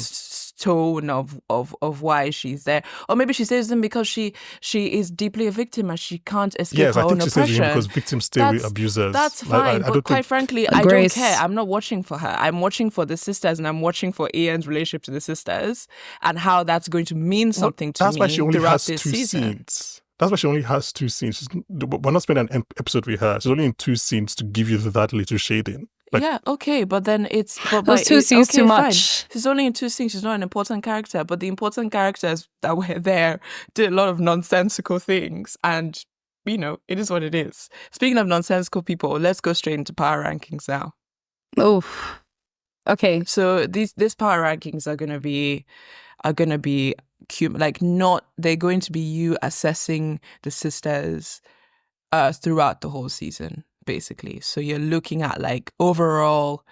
tone of why she's there, or maybe she stays with him because she is deeply a victim and she can't escape Yes, her I own think she stays with him oppression. because victims stay with abusers. That's Like, fine, I but don't quite think frankly, I don't Grace. care. I'm not watching for her. I'm watching for the sisters, and I'm watching for Ian's relationship to the sisters and how that's going to mean something to that's me why she only throughout has this two season. scenes. That's why she only has two scenes. We're not spending an episode with her. She's only in two scenes to give you that little shading. Like- Yeah, okay, but then it's Those two scenes too fine. much. She's only in two scenes. She's not an important character, but the important characters that were there did a lot of nonsensical things, and it is what it is. Speaking of nonsensical people, let's go straight into power rankings now. Oh, okay. So these power rankings are gonna be they're going to be you assessing the sisters throughout the whole season, basically. So you're looking at like overall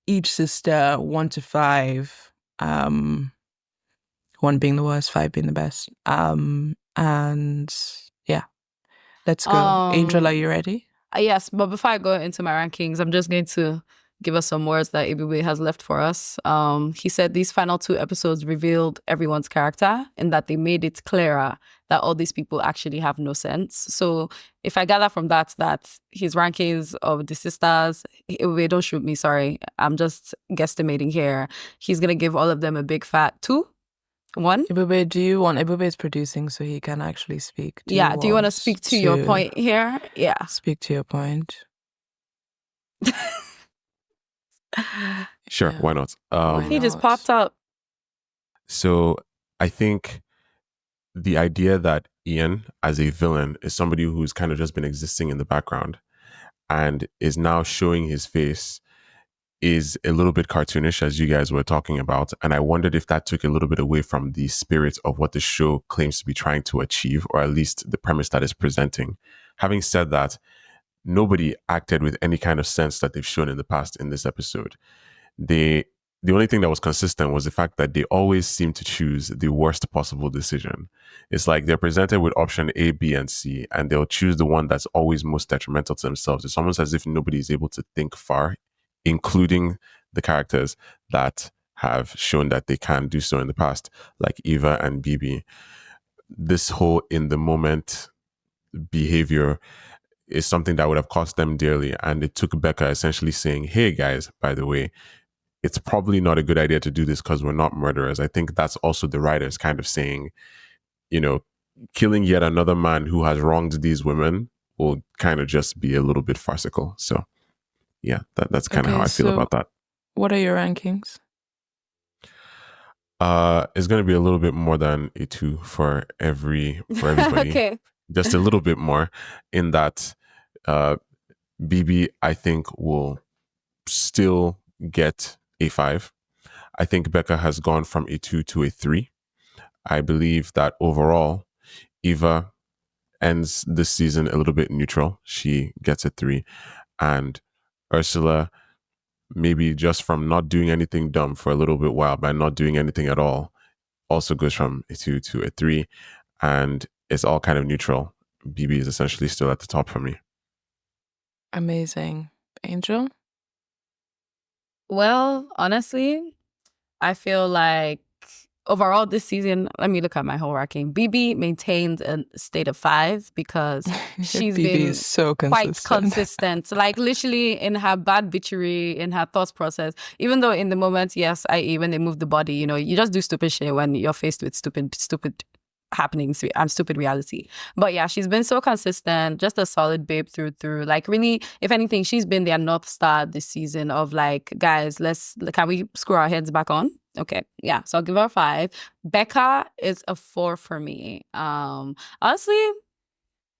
each sister 1 to 5, 1 being the worst, 5 being the best. And yeah, let's go. Angel, are you ready? Yes, but before I go into my rankings, I'm just going to give us some words that Ibube has left for us. He said these final 2 episodes revealed everyone's character and that they made it clearer that all these people actually have no sense. So if I gather from that his rankings of the sisters, Ibube, don't shoot me, sorry. I'm just guesstimating here. He's going to give all of them a big fat 2. 1. Ibube is producing so he can actually speak. Do you want to speak to your point here? Yeah. Speak to your point. Sure, Yeah. why not? He just not? popped up. So I think the idea that Ian as a villain is somebody who's kind of just been existing in the background and is now showing his face is a little bit cartoonish, as you guys were talking about. And I wondered if that took a little bit away from the spirit of what the show claims to be trying to achieve, or at least the premise that it's presenting. Having said that, nobody acted with any kind of sense that they've shown in the past in this episode. The only thing that was consistent was the fact that they always seem to choose the worst possible decision. It's like they're presented with option A, B, and C, and they'll choose the one that's always most detrimental to themselves. It's almost as if nobody is able to think far, including the characters that have shown that they can do so in the past, like Eva and Bibi. This whole in the moment behavior is something that would have cost them dearly. And it took Becca essentially saying, hey guys, by the way, it's probably not a good idea to do this because we're not murderers. I think that's also the writers kind of saying, killing yet another man who has wronged these women will kind of just be a little bit farcical. So yeah, that's kind of Okay, how I feel so about that. What are your rankings? It's going to be a little bit more than a 2 for everybody. Okay. Just a little bit more in that BB, I think, will still get a 5. I think Becca has gone from a 2 to a 3. I believe that overall, Eva ends this season a little bit neutral. She gets a 3. And Ursula, maybe just from not doing anything dumb for a little bit while, by not doing anything at all, also goes from a 2 to a 3. And it's all kind of neutral. BB is essentially still at the top for me. Amazing. Angel? Well, honestly, I feel like overall this season, let me look at my whole ranking. BB maintained a state of 5 because she's BB been is so quite consistent. consistent. Like literally in her bad bitchery, in her thought process. Even though in the moment, yes, i.e. when they move the body, you just do stupid shit when you're faced with stupid happenings and stupid reality. But yeah, she's been so consistent, just a solid babe through. Like really, if anything, she's been their North Star this season of like, guys, can we screw our heads back on? Okay, yeah, so I'll give her a 5. Becca is a 4 for me. Honestly,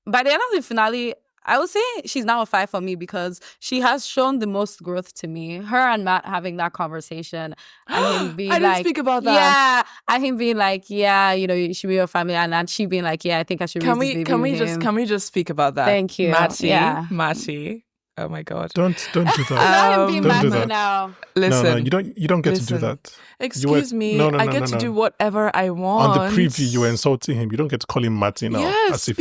by the end of the finale, I would say she's now a 5 for me because she has shown the most growth to me. Her and Matt having that conversation and him being I like, didn't speak about that. Yeah, and him being like, yeah, you know, you should be your family, and she being like, yeah, I think I should raise this baby with him. Can we just speak about that? Thank you. Matty. Oh my God. Don't do that. Let him be Don't do Matty that. now. Listen. No, you don't get to do listen. that. Excuse me. I get to do whatever I want. On the preview, you were insulting him. You don't get to call him Matty now. Yes, as if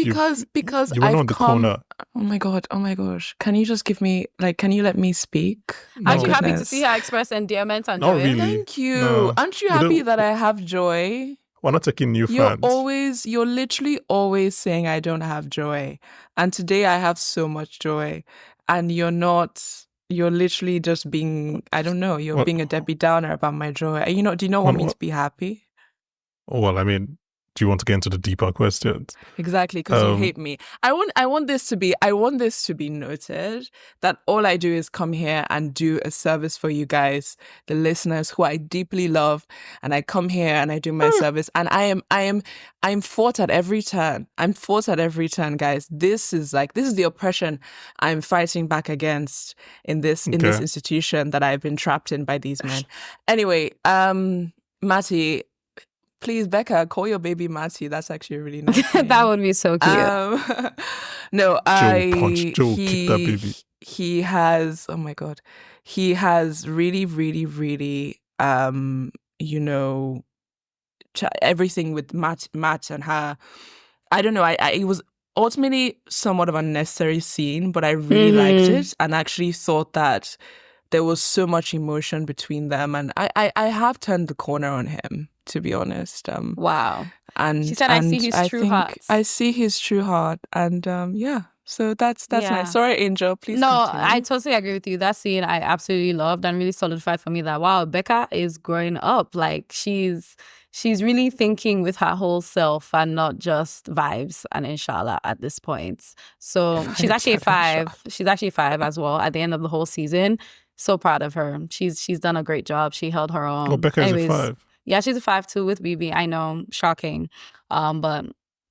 because you were I've not on the come. corner. Oh my gosh. Can you just give me can you let me speak? Aren't you happy to Goodness. see her express endearment and Not joy? really. Thank you. No. Aren't you We happy don't- that I have joy? We're not taking new fans. You're literally always saying I don't have joy. And today I have so much joy. And you're literally just being, I don't know, you're being a Debbie Downer about my joy. Do you not want me to be happy? Well, I mean, do you want to get into the deeper questions? Exactly, because you hate me. I want this to be noted that all I do is come here and do a service for you guys, the listeners who I deeply love, and I come here and I do my service, and I'm fought at every turn. I'm fought at every turn, guys. This is the oppression I'm fighting back against in this institution that I've been trapped in by these men. Anyway, Matty. Please, Becca, call your baby Matty. That's actually a really nice name. That would be so cute. Joe, kick that baby. He has, oh my God, he has really, really, really, everything with Matt and her. I don't know. It was ultimately somewhat of a unnecessary scene, but I really liked it and actually thought that there was so much emotion between them, and I have turned the corner on him, to be honest. Wow. And she said, I see his true heart. I see his true heart, and so that's nice. Sorry, Angel, please continue. I totally agree with you. That scene I absolutely loved and really solidified for me that, wow, Becca is growing up. Like, she's really thinking with her whole self and not just vibes and inshallah at this point. So she's actually a 5. She's actually a 5 as well at the end of the whole season. So proud of her. She's done a great job. She held her own. Oh, Becca's a 5. Yeah, she's a 5 too with BB. I know, shocking. But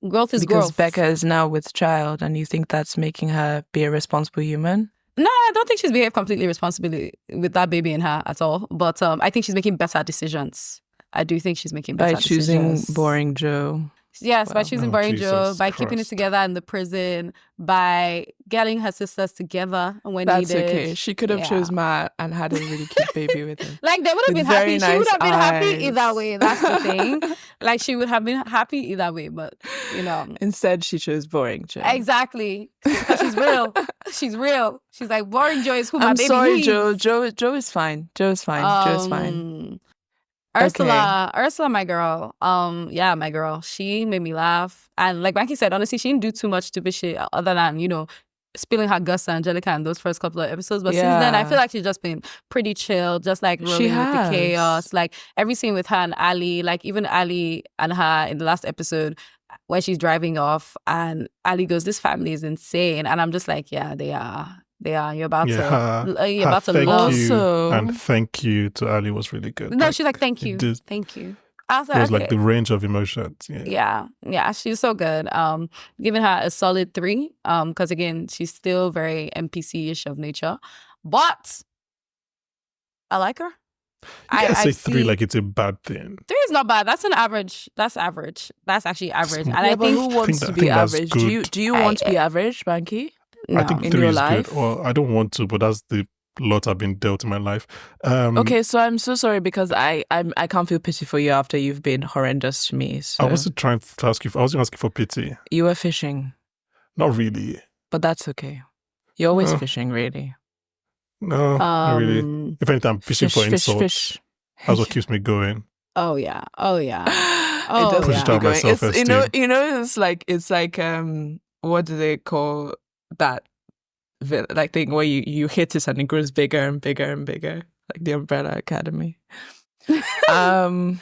growth is because growth. Becca is now with child, and you think that's making her be a responsible human? No, I don't think she's behaved completely responsibly with that baby in her at all. But I think she's making better decisions. I do think she's making better decisions. By choosing boring Joe. Yes, by choosing Boring Joe, by keeping it Christ. together in the prison, by getting her sisters together when That's needed. okay. She could have chose Matt and had a really cute baby with him. Like, they would have With been very happy. She nice would have been happy eyes. either way. That's the thing. Like, she would have been happy either way, but, Instead, she chose Boring Joe. Exactly. Because she's real. She's real. She's like, Boring Joe is who my I'm baby sorry, needs. Joe is fine. Joe's fine. Ursula, my girl. My girl. She made me laugh. And like Banky said, honestly, she didn't do too much stupid shit other than, spilling her guts to Angelica in those first couple of episodes. But since then, I feel like she's just been pretty chill, just like rolling with the chaos. Like, every scene with her and Ali, like even Ali and her in the last episode when she's driving off and Ali goes, this family is insane. And I'm just like, yeah, they are. You're about to love. And thank you to Ali was really good. No, she's like, thank you. Thank you. I was like, it was okay. like the range of emotions. Yeah, she's so good. Giving her a solid 3. Because again, she's still very NPC-ish of nature. But I like her. I say 3 like it's a bad thing. 3 is not bad. That's an average. That's average. That's actually average. And I think who wants to be average? Do you want to be average, Banky? No. I think 3 is good. Well, I don't want to, but that's the lot I've been dealt in my life. Okay, so I'm so sorry because I can't feel pity for you after you've been horrendous to me. So. I wasn't trying to ask you. I was going to ask you for pity. You were fishing. Not really. But that's okay. You're always fishing, really. No, not really. If anything, I'm fishing for insults. Fish. That's what keeps me going. Oh yeah. It does push down my self-esteem. It's like what do they call that thing where you hit it and it grows bigger and bigger and bigger, like the Umbrella Academy. So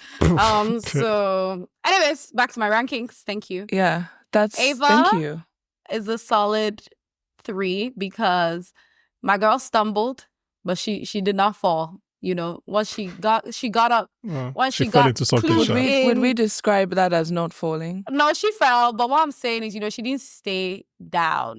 anyways, back to my rankings. Thank you. Yeah, that's Ava thank you. Is a solid 3 because my girl stumbled, but she did not fall. Once she got up when she she fell got into something. clued Sha. Would we in. describe that as not falling? No, she fell. But what I'm saying is, she didn't stay down.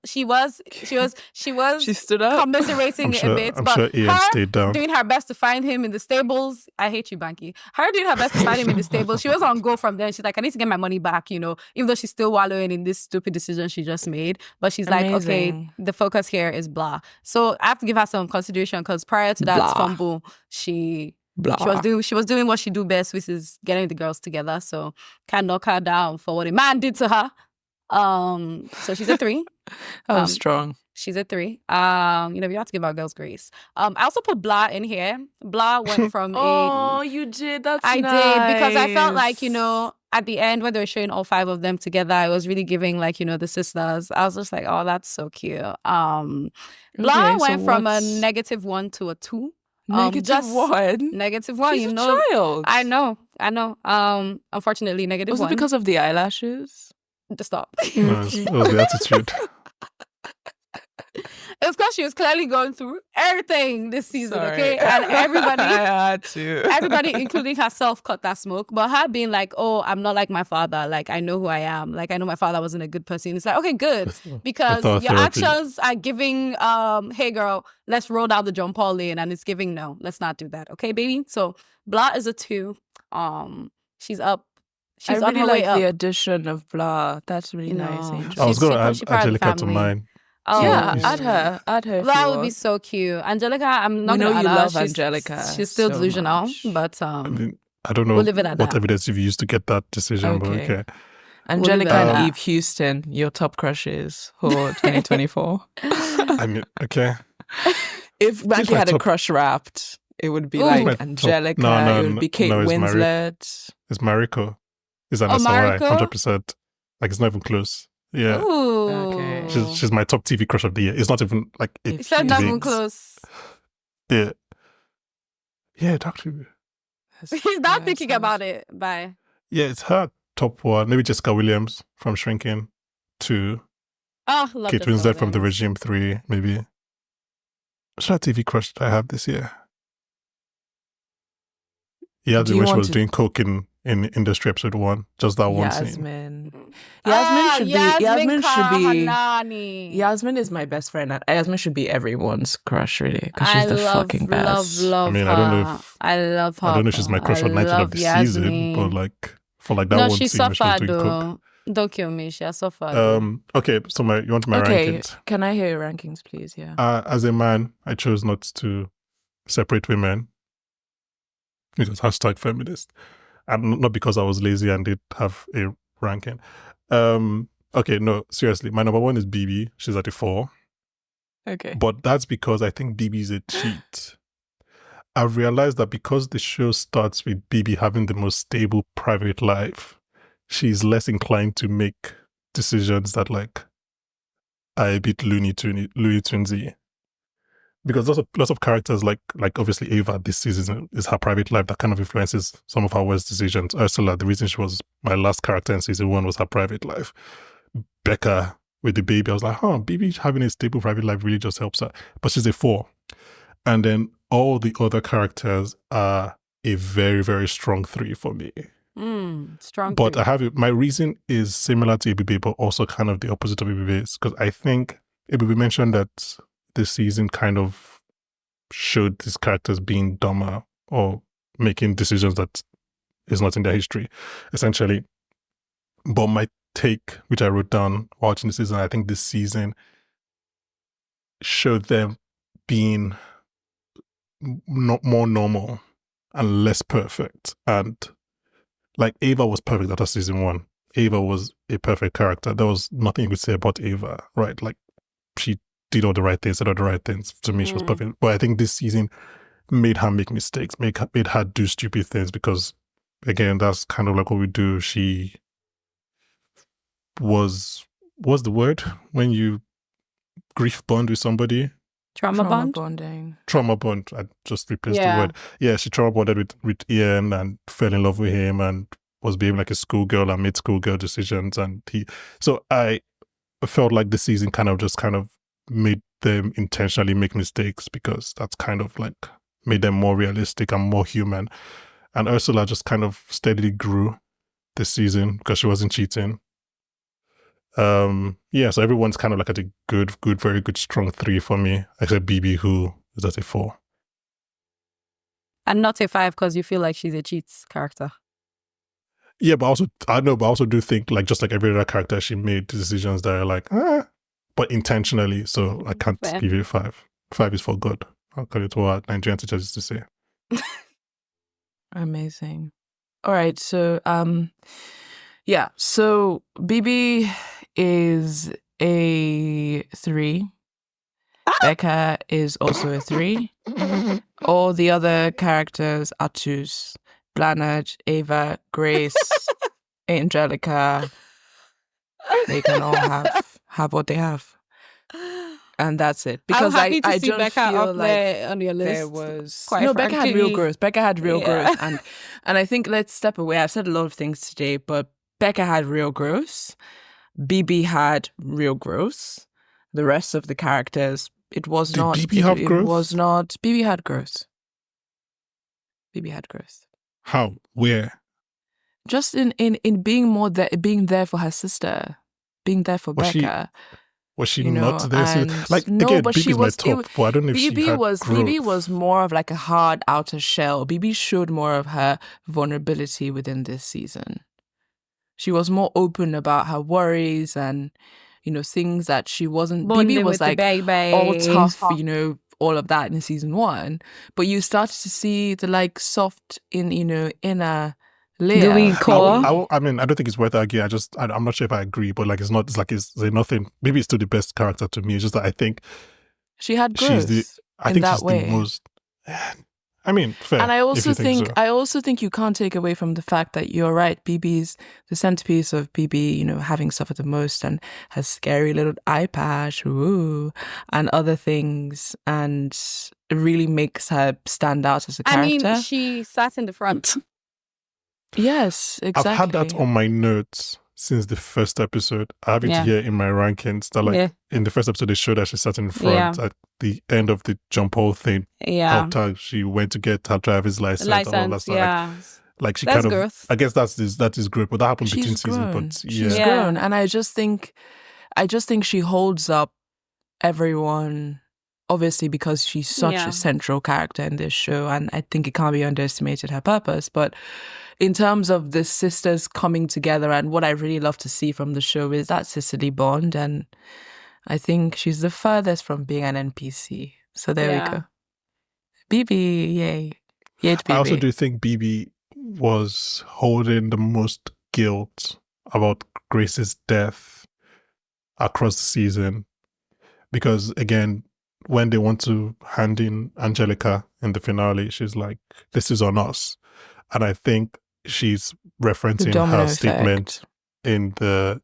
She was She stood up. commiserating a bit. I'm but sure Ian her stayed down. doing her best to find him in the stables. I hate you, Banky. Her doing her best to find him in the stables. She was on go from there. She's like, I need to get my money back, even though she's still wallowing in this stupid decision she just made. But she's like, okay, Amazing. the focus here is blah. So I have to give her some consideration because prior to that Blah. fumble, she Blah. was doing what she do best, which is getting the girls together. So can't knock her down for what a man did to her. So she's a 3. That was strong. She's a 3. We have to give our girls grace. I also put Blah in here. Blah went from Oh, you did. That's I nice. did because I felt like, at the end when they were showing all 5 of them together, I was really giving like, the sisters. I was just like, oh, that's so cute. Blah Okay, so went from a what's- -1 to a 2. -1. -1, She's a child. I know. Unfortunately, -1. Was it because of the eyelashes? Just stop. No, it was the attitude. It's because she was clearly going through everything this season, Sorry. okay? And everybody, I had to. everybody, including herself, cut that smoke. But her being like, oh, I'm not like my father. Like, I know who I am. Like, I know my father wasn't a good person. It's like, okay, good. Because thought your therapy. actions are giving, hey, girl, let's roll down the John Paul lane. And it's giving, no, let's not do that. Okay, baby? So, Blah is a 2. She's up. She's I on really her way like up. the addition of Blah. That's really nice. Angel. I was going to She add part of the Angelica to family. mine. Oh, Yeah, you- add her. if That you would be want. so cute. Angelica, I'm not We know gonna you add her. love She's- Angelica She's still so delusional, much. but I mean, I don't know We'll leave it at what that. evidence you've used to get that decision, but Okay. okay. Angelica leave it at and that. Eve Houston, your top crushes for 2024. I mean, okay. If Banky my had a top- crush wrapped, it would be Ooh. My like top- Angelica. no, it would be Kate no, it's Mari- Winslet. It's Mariko. It's an Oh, SRI, Mariko? 100%. Like, it's not even close. Yeah. Ooh. Okay. She's my top TV crush of the year. It's not even like If It's not even Thanks. close. Yeah. Yeah, Doctor. He's not thinking about it. Bye. Yeah, it's her top 1. Maybe Jessica Williams from Shrinking. 2. Oh, love Kate Jessica Winslet from The Williams. Regime. 3, maybe. What's that TV crush that I have this year? Yeah, Do the you when she want was to- doing coke in Industry episode 1. Just that one scene. Yasmin. Ah, Yasmin should be. Kahanani. Yasmin is my best friend. And Yasmin should be everyone's crush, really, because I she's the love, fucking best. love I mean, her. I don't know if- I love her. I don't know if she's my crush I on 19 of love the season, Yasmin. but like for like that No, one she scene when she was suffered doing coke. though. Don't kill me. She has suffered. Okay, so you want my Okay, rankings? can I hear your rankings, please? Yeah. As a man, I chose not to separate women because #feminist, and not because I was lazy and did have a ranking. Okay, no, seriously, my number 1 is BB. She's at a 4, Okay. but that's because I think BB is a cheat. I've realized that because the show starts with BB having the most stable private life, she's less inclined to make decisions that like are a bit Looney Tunesy. Because lots of characters like obviously Ava this season is her private life that kind of influences some of her worst decisions. Ursula, the reason she was my last character in season 1 was her private life. Becca with the baby, I was like, BB having a stable private life really just helps her. But she's a 4. And then all the other characters are a very, very strong 3 for me. Strong. But three. I have my reason is similar to ABB, but also kind of the opposite of ABB's, because I think ABB mentioned that this season kind of showed these characters being dumber or making decisions that is not in their history, essentially. But my take, which I wrote down watching the season, I think this season showed them being more normal and less perfect. And like Ava was perfect after season 1. Ava was a perfect character. There was nothing you could say about Ava, right? Like she did all the right things, said all the right things. To me, she was perfect. But I think this season made her make mistakes, made her do stupid things because, again, that's kind of like what we do. She what's the word when you grief bond with somebody? Trauma bond. bonding. Trauma bond. I just replaced the Yeah. word. Yeah, she trauma bonded with Ian and fell in love with him and was behaving like a schoolgirl and made schoolgirl decisions. And so I felt like the season kind of made them intentionally make mistakes because that's kind of like made them more realistic and more human. And Ursula just kind of steadily grew this season because she wasn't cheating. Yeah, so everyone's kind of like at a good, very good, strong 3 for me, except BB, who is at a 4. And not a 5 because you feel like she's a cheats character. Yeah, but I also do think, like, just like every other character, she made decisions that are like, but intentionally. So I can't give you a 5. 5 is for good, according to what Nigerian teachers used to say. Amazing. All right, so yeah, so BB is a 3. Becca is also a 3. All the other characters are 2s. Blanche, Ava, Grace, Angelica. They can all have what they have. And that's it. Because I'm happy to I see don't Becca feel up like there on your list. there was quite no Becca had real frankly. growth. Becca had real Yeah. growth, and I think let's step away. I've said a lot of things today, but Becca had real growth. BB had real growth. The rest of the characters, it was Did not. BB have growth? It was not. BB had growth. BB had growth. How? Where? Just in being more there, being there for her sister, being there for Becca. Was she you know, not there? and Like, no, again, but BB's she was. my top, but I don't know if she had growth. BB was more of like a hard outer shell. BB showed more of her vulnerability within this season. She was more open about her worries and, things that she wasn't. Bonding BB was with the like baby. all tough, all of that in season 1. But you started to see the like soft inner layer. Gooey core. I mean, I don't think it's worth arguing. I'm not sure if I agree, but like, it's nothing. Maybe it's still the best character to me. It's just that I think she had growth the most. I mean, fair. And I also think you can't take away from the fact that you're right. BB's the centerpiece of BB, having suffered the most and her scary little eye patch, and other things, and it really makes her stand out as a character. I mean, she sat in the front. Yes, exactly. I've had that on my notes since the first episode. I have it here in my rankings that in the first episode they showed that she sat in front at the end of the jump hole thing. Yeah. How she went to get her driver's license and all that stuff. Yeah. Like she That's kind of growth. I guess that is growth, but that happened between seasons. But she's grown. And I just think she holds up everyone, obviously, because she's such a central character in this show, and I think it can't be underestimated her purpose. But in terms of the sisters coming together, and what I really love to see from the show is that sisterly bond, and I think she's the furthest from being an NPC. So there we go. BB, yay. Yay to BB. I also do think BB was holding the most guilt about Grace's death across the season. Because again, when they want to hand in Angelica in the finale, she's like, this is on us. And I think she's referencing her statement in the,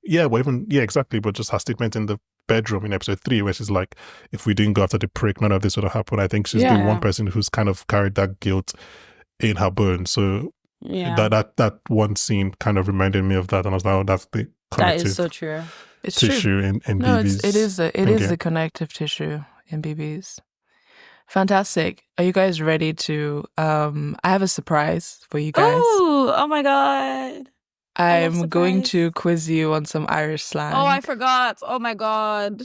exactly, but just her statement in the bedroom in episode 3, where she's like, if we didn't go after the prick, none of this would have happened. I think she's the one person who's kind of carried that guilt in her bones. So that one scene kind of reminded me of that. And I was like, oh, that's the collective that is so true. It's tissue true. in No, BB's. it is the connective tissue in BB's. Fantastic. Are you guys ready to I have a surprise for you guys. Oh my God. I'm going to quiz you on some Irish slang. Oh, I forgot. Oh my God.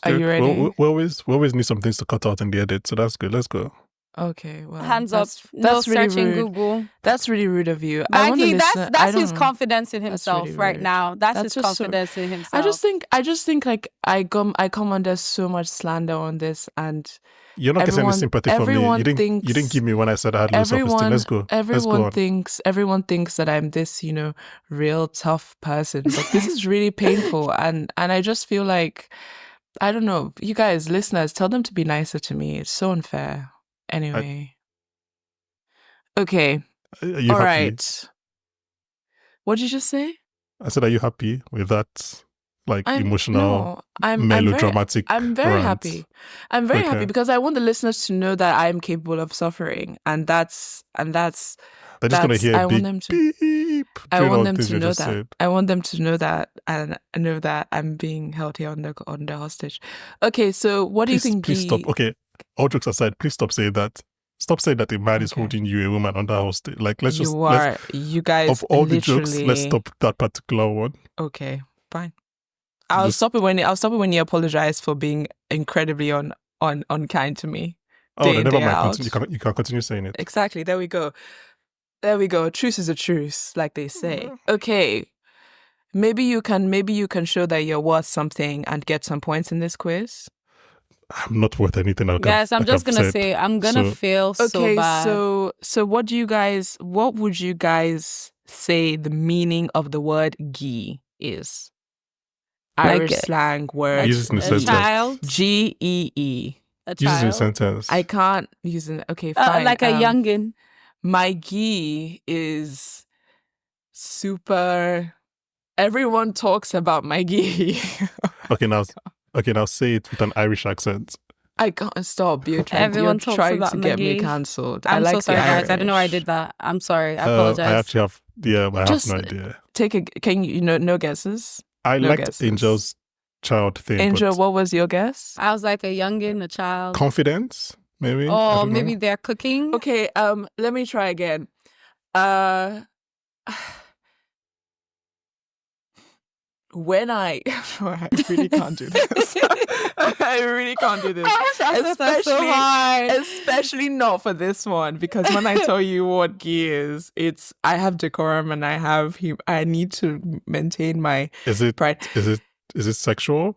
Are you ready? We always need some things to cut out in the edit, so that's good. Let's go. Okay, well, hands up. That's no really searching rude. Google. That's really rude of you. Maggie, that's his confidence in himself really right rude. now. That's his just confidence in himself. I just think like I come under so much slander on this, and you're not getting any sympathy from me. You didn't give me when I said I had low self-esteem. Let's go. Everyone thinks that I'm this, real tough person, but this is really painful, and I just feel like, I don't know, you guys, listeners, tell them to be nicer to me. It's so unfair. Anyway. Okay. Are you all happy? Right. What did you just say? I said, are you happy with that? Like emotional, I'm melodramatic. I'm very rant? happy. I'm very happy because I want the listeners to know that I am capable of suffering, and that's. They're just gonna hear I big want them to. beep. I want them things to you know just that. said. I want them to know that, and know that I'm being held here under hostage. Okay, so what do you think? Please stop. Okay, all jokes aside, please stop saying that. Stop saying that a man is Okay. holding you, a woman under hostage. Like, let's just You guys of all the jokes, let's literally- stop that particular one. Okay, fine. I'll Just- stop it when you apologize for being incredibly unkind to me. Oh, Day then in, never day mind. out. You can continue saying it. Exactly. There we go. Truce is a truce, like they say. Okay. Maybe you can show that you're worth something and get some points in this quiz. I'm not worth anything. Guys, I'm just gonna say I'm gonna feel so Okay, bad. so what would you guys say the meaning of the word "gee" is? Like Irish slang word. Use it in a a sentence. child, GEE. a Use it in a child, sentence. I can't use it. Okay, fine. like a youngin. My gee is super. Everyone talks about my gee. Okay, now say it with an Irish accent. I can't stop. Everyone you're talks trying about to get me Maggie. cancelled. I'm I like so sorry, the guys. I don't know why I Irish. did that. I'm sorry. I I apologize. actually have. Yeah, I Just have no idea. Can you know? No guesses. I no liked guesses. Angel's child thing. Angel, but what was your guess? I was like a youngin, a child. confidence, maybe. I Or don't maybe know. they're cooking. Okay. Let me try again. When I really can't do this. I really can't do this. Especially not for this one, because when I tell you what ghee is, I have decorum and I need to maintain my Is it pride. is it sexual?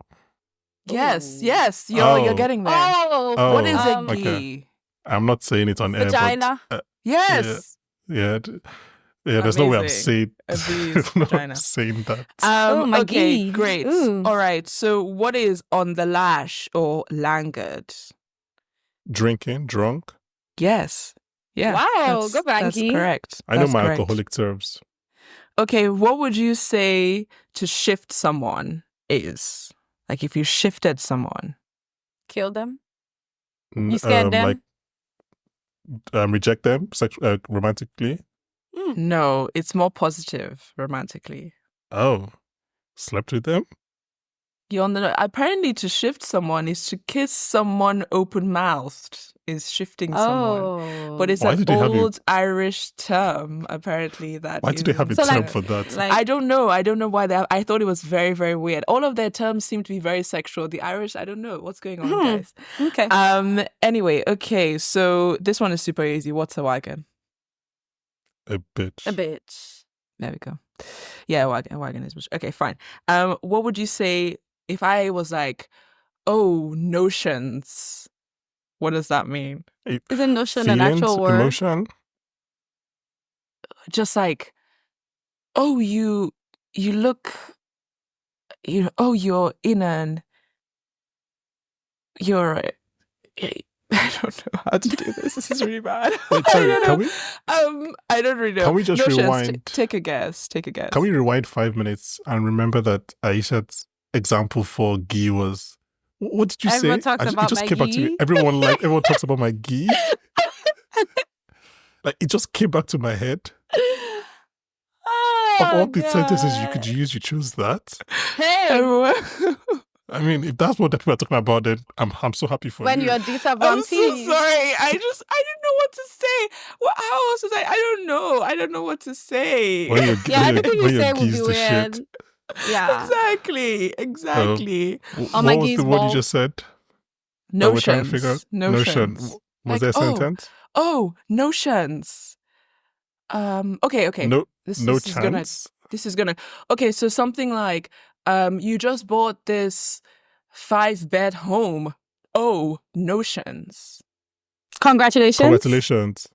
Yes, Ooh. you're Oh. getting there. Oh, What is a okay. ghee? I'm not saying it on vagina. air, but Yes. yeah. There's no way I'm Amazing. saying. A bee's there's no way I'm vagina. saying that. Oh, my Okay, ghee. great. Ooh. All right. So what is on the lash or languid? Drinking, drunk. Yes. Yeah. Wow, that's- go That's Banky. correct. I know That's my correct. alcoholic terms. Okay, what would you say to shift someone is? Like if you shifted someone. Kill them. You scared them? Like reject them romantically. No, it's more positive romantically. Oh, slept with them. Apparently to shift someone is to kiss someone open mouthed is shifting someone. Oh. But it's Why an did they have old Irish term, apparently. Why do they have a So, term like- for that? like I don't know. I don't know why I thought it was very, very weird. All of their terms seem to be very sexual. The Irish, I don't know what's going on, guys. okay. Anyway, okay. So this one is super easy. What's a wagon? A bitch. A bitch. There we go. Yeah, a wagon is okay. Fine. What would you say if I was like, oh, notions? What does that mean? Isn't notion an actual Feelings, word? emotion. Just like, oh, you look, you're in you're. I don't know how to do this. This is really bad. Wait, I sorry. don't Can know. we I don't really know. Can we just Notions, rewind? Take a guess. Take a guess. can we rewind 5 minutes and remember that Ayisha's example for ghee was what did you Everyone say? talks It about just my came back to me. ghee. Everyone talks about my ghee. Like it just came back to my head. Of all the sentences you could use, you choose that. Hey, Everyone. I mean, if that's what people are talking about, then I'm so happy for when you. you're I'm so disadvantaged. sorry. I didn't know what to say. How else was I don't know. I don't know what to say. When you're, Yeah, when anything you're, you when say you're would be geezed to weird. shit. Yeah. Exactly. Oh, my What was gee's the word you ball. just said? That we're trying to Notions. figure out? Notions. Was Like, there a sentence? Oh, notions. Okay. No, This no is gonna chance. Okay, so something like you just bought this 5-bed home. Oh, notions. Congratulations. Congratulations.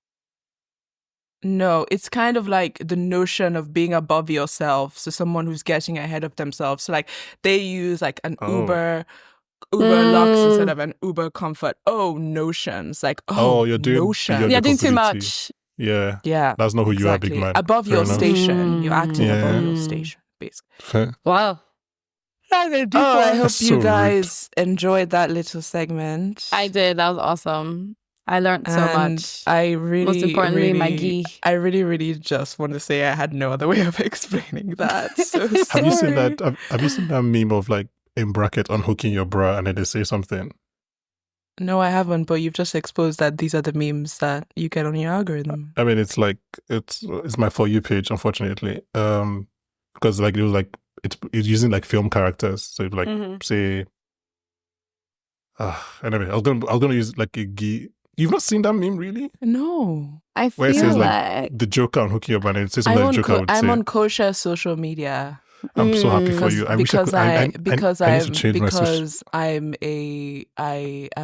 No, it's kind of like the notion of being above yourself. So someone who's getting ahead of themselves. So like they use like an Oh. Uber Lux instead of an Uber Comfort. Oh, notions. Like, Oh, you're doing notions. beyond You're doing too possibility. much. Yeah, Yeah. that's not who you are, big Exactly. man. Above Fair your enough. station. You're acting above your Mm. station, basically. Fair. Wow. Oh, I hope That's you so rude. guys enjoyed that little segment. I did. That was awesome. I learned so And much. I really, Most importantly, my really, ghee. I really, really just want to say I had no other way of explaining that. So Have you seen sorry. that? Have you seen that meme of like in bracket unhooking your bra and then they say something? No, I haven't, but you've just exposed that these are the memes that you get on your algorithm. I mean, it's like it's my For You page, unfortunately. Because like it was like it's using like film characters. So like say, anyway, I was gonna use like a You've not seen that meme, really? No. I Where it feel says like the Joker on Hooking Up, and it says something like the Joker would I'm say. on kosher social media. I'm so happy for you. I wish I could. I need to change my social. Because I'm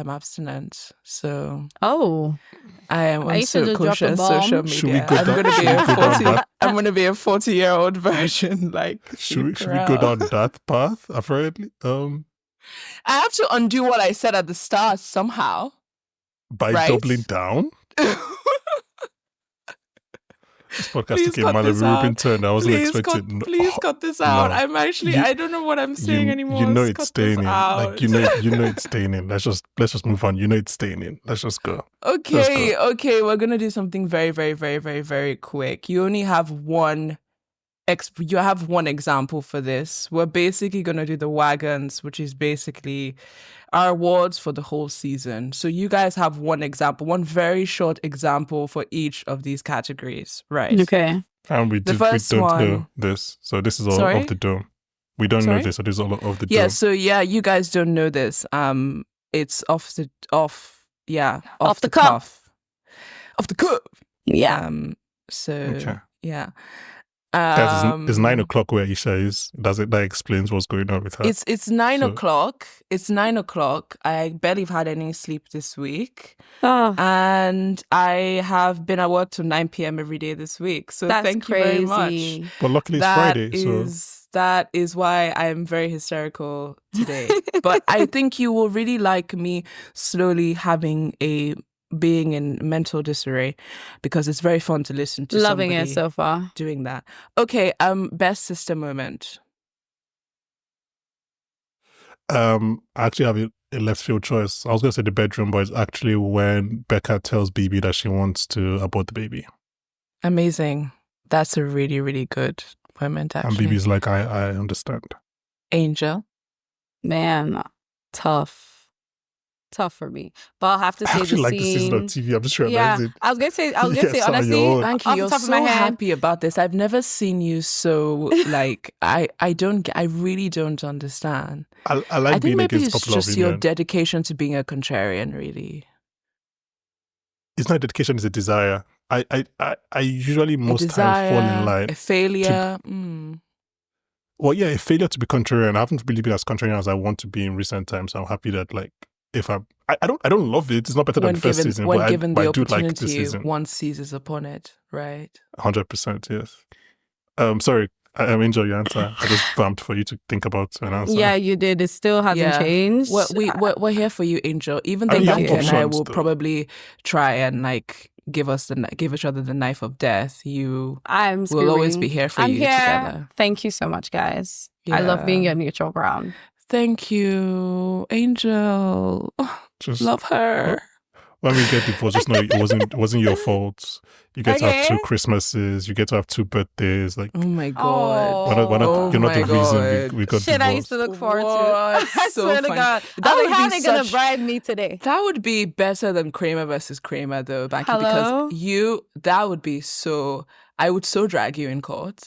abstinent, so oh, I am on Ayisha just dropped kosher a bomb. social Should we media. go I'm down- gonna be should we a go down 40. that- I'm gonna be a 40-year-old version. Like, Should we go down that path? Apparently, I have to undo what I said at the start somehow. by Right? doubling down. This podcast Please took a cut man this of European out. turn. I wasn't Please expecting. please cut this out. no. I'm actually You- I don't know what I'm saying anymore. You know Let's it's cut staying this in. out. Like you know it's staying in. Let's just move on. You know it's staying in. Let's just go. Okay, we're gonna do something very, very, very, very, very quick. You only have one example for this. We're basically gonna do the wagons, which is basically our awards for the whole season. So you guys have one example, one very short example for each of these categories, right? okay. And we The don't first know one- this. So this is all Sorry? off the dome. We don't know Sorry? this, so this is all off the Yeah, dome. so you guys don't know this. It's off the cuff. Off the cuff. Yeah. So Okay. yeah. Guys, it's 9 o'clock where Ayisha is. That explains what's going on with her. It's 9 So- o'clock. It's 9 o'clock. I barely have had any sleep this week. Oh, And I have been at work till 9 p.m. every day this week. So that's thank crazy. you very much. But luckily it's That Friday, that is why I am very hysterical today. But I think you will really like me slowly being in mental disarray, because it's very fun to listen to Loving it somebody so far. doing that. Okay, best sister moment. I actually have a left field choice. I was going to say the bedroom, but it's actually when Becca tells Bibi that she wants to abort the baby. Amazing. That's a really, really good moment, And actually. Bibi's like, I understand. Angel. Man, tough for me. But I'll have to I say actually the like the season on scene. TV. I'm just Yeah, realizing. I was gonna say Yes, on honestly, your own. Thank off you. the You're top of so my head. happy about this. I've never seen you so like I really don't understand. I like I think being maybe against it's popular just your opinion. dedication to being a contrarian, really. It's not dedication, it's a desire. I usually A most desire, times fall in line. a failure. Well, yeah, a failure to be contrarian. I haven't really been as contrarian as I want to be in recent times. I'm happy that like if I don't love it. It's not better than the first season, when but given I the do like this opportunity, season. one seizes upon it, right? 100%, yes. Sorry, I enjoy your answer. I just bumped for you to think about an answer. Yeah, you did. It still hasn't Yeah. changed. We're here for you, Angel. Even I though mean, you Banky have and I options, will though. probably try and like give each other the knife of death. I'm screaming. We'll always be here for I'm you here. together. Thank you so much, guys. I love Yeah. being your neutral ground. Thank you, Angel. Just Love her. when we get divorced, just know it wasn't your fault. You get to have Okay. 2 Christmases. You get to have 2 birthdays. Like Oh my god. Oh. you're not the my reason God. we got Shit, I used divorced. to look forward What? to. I So swear to funny. God. That I was would like, how be are they gonna such- bribe me today? That would be better than Kramer versus Kramer, though, Banky, Hello? because that would be so. I would so drag you in court.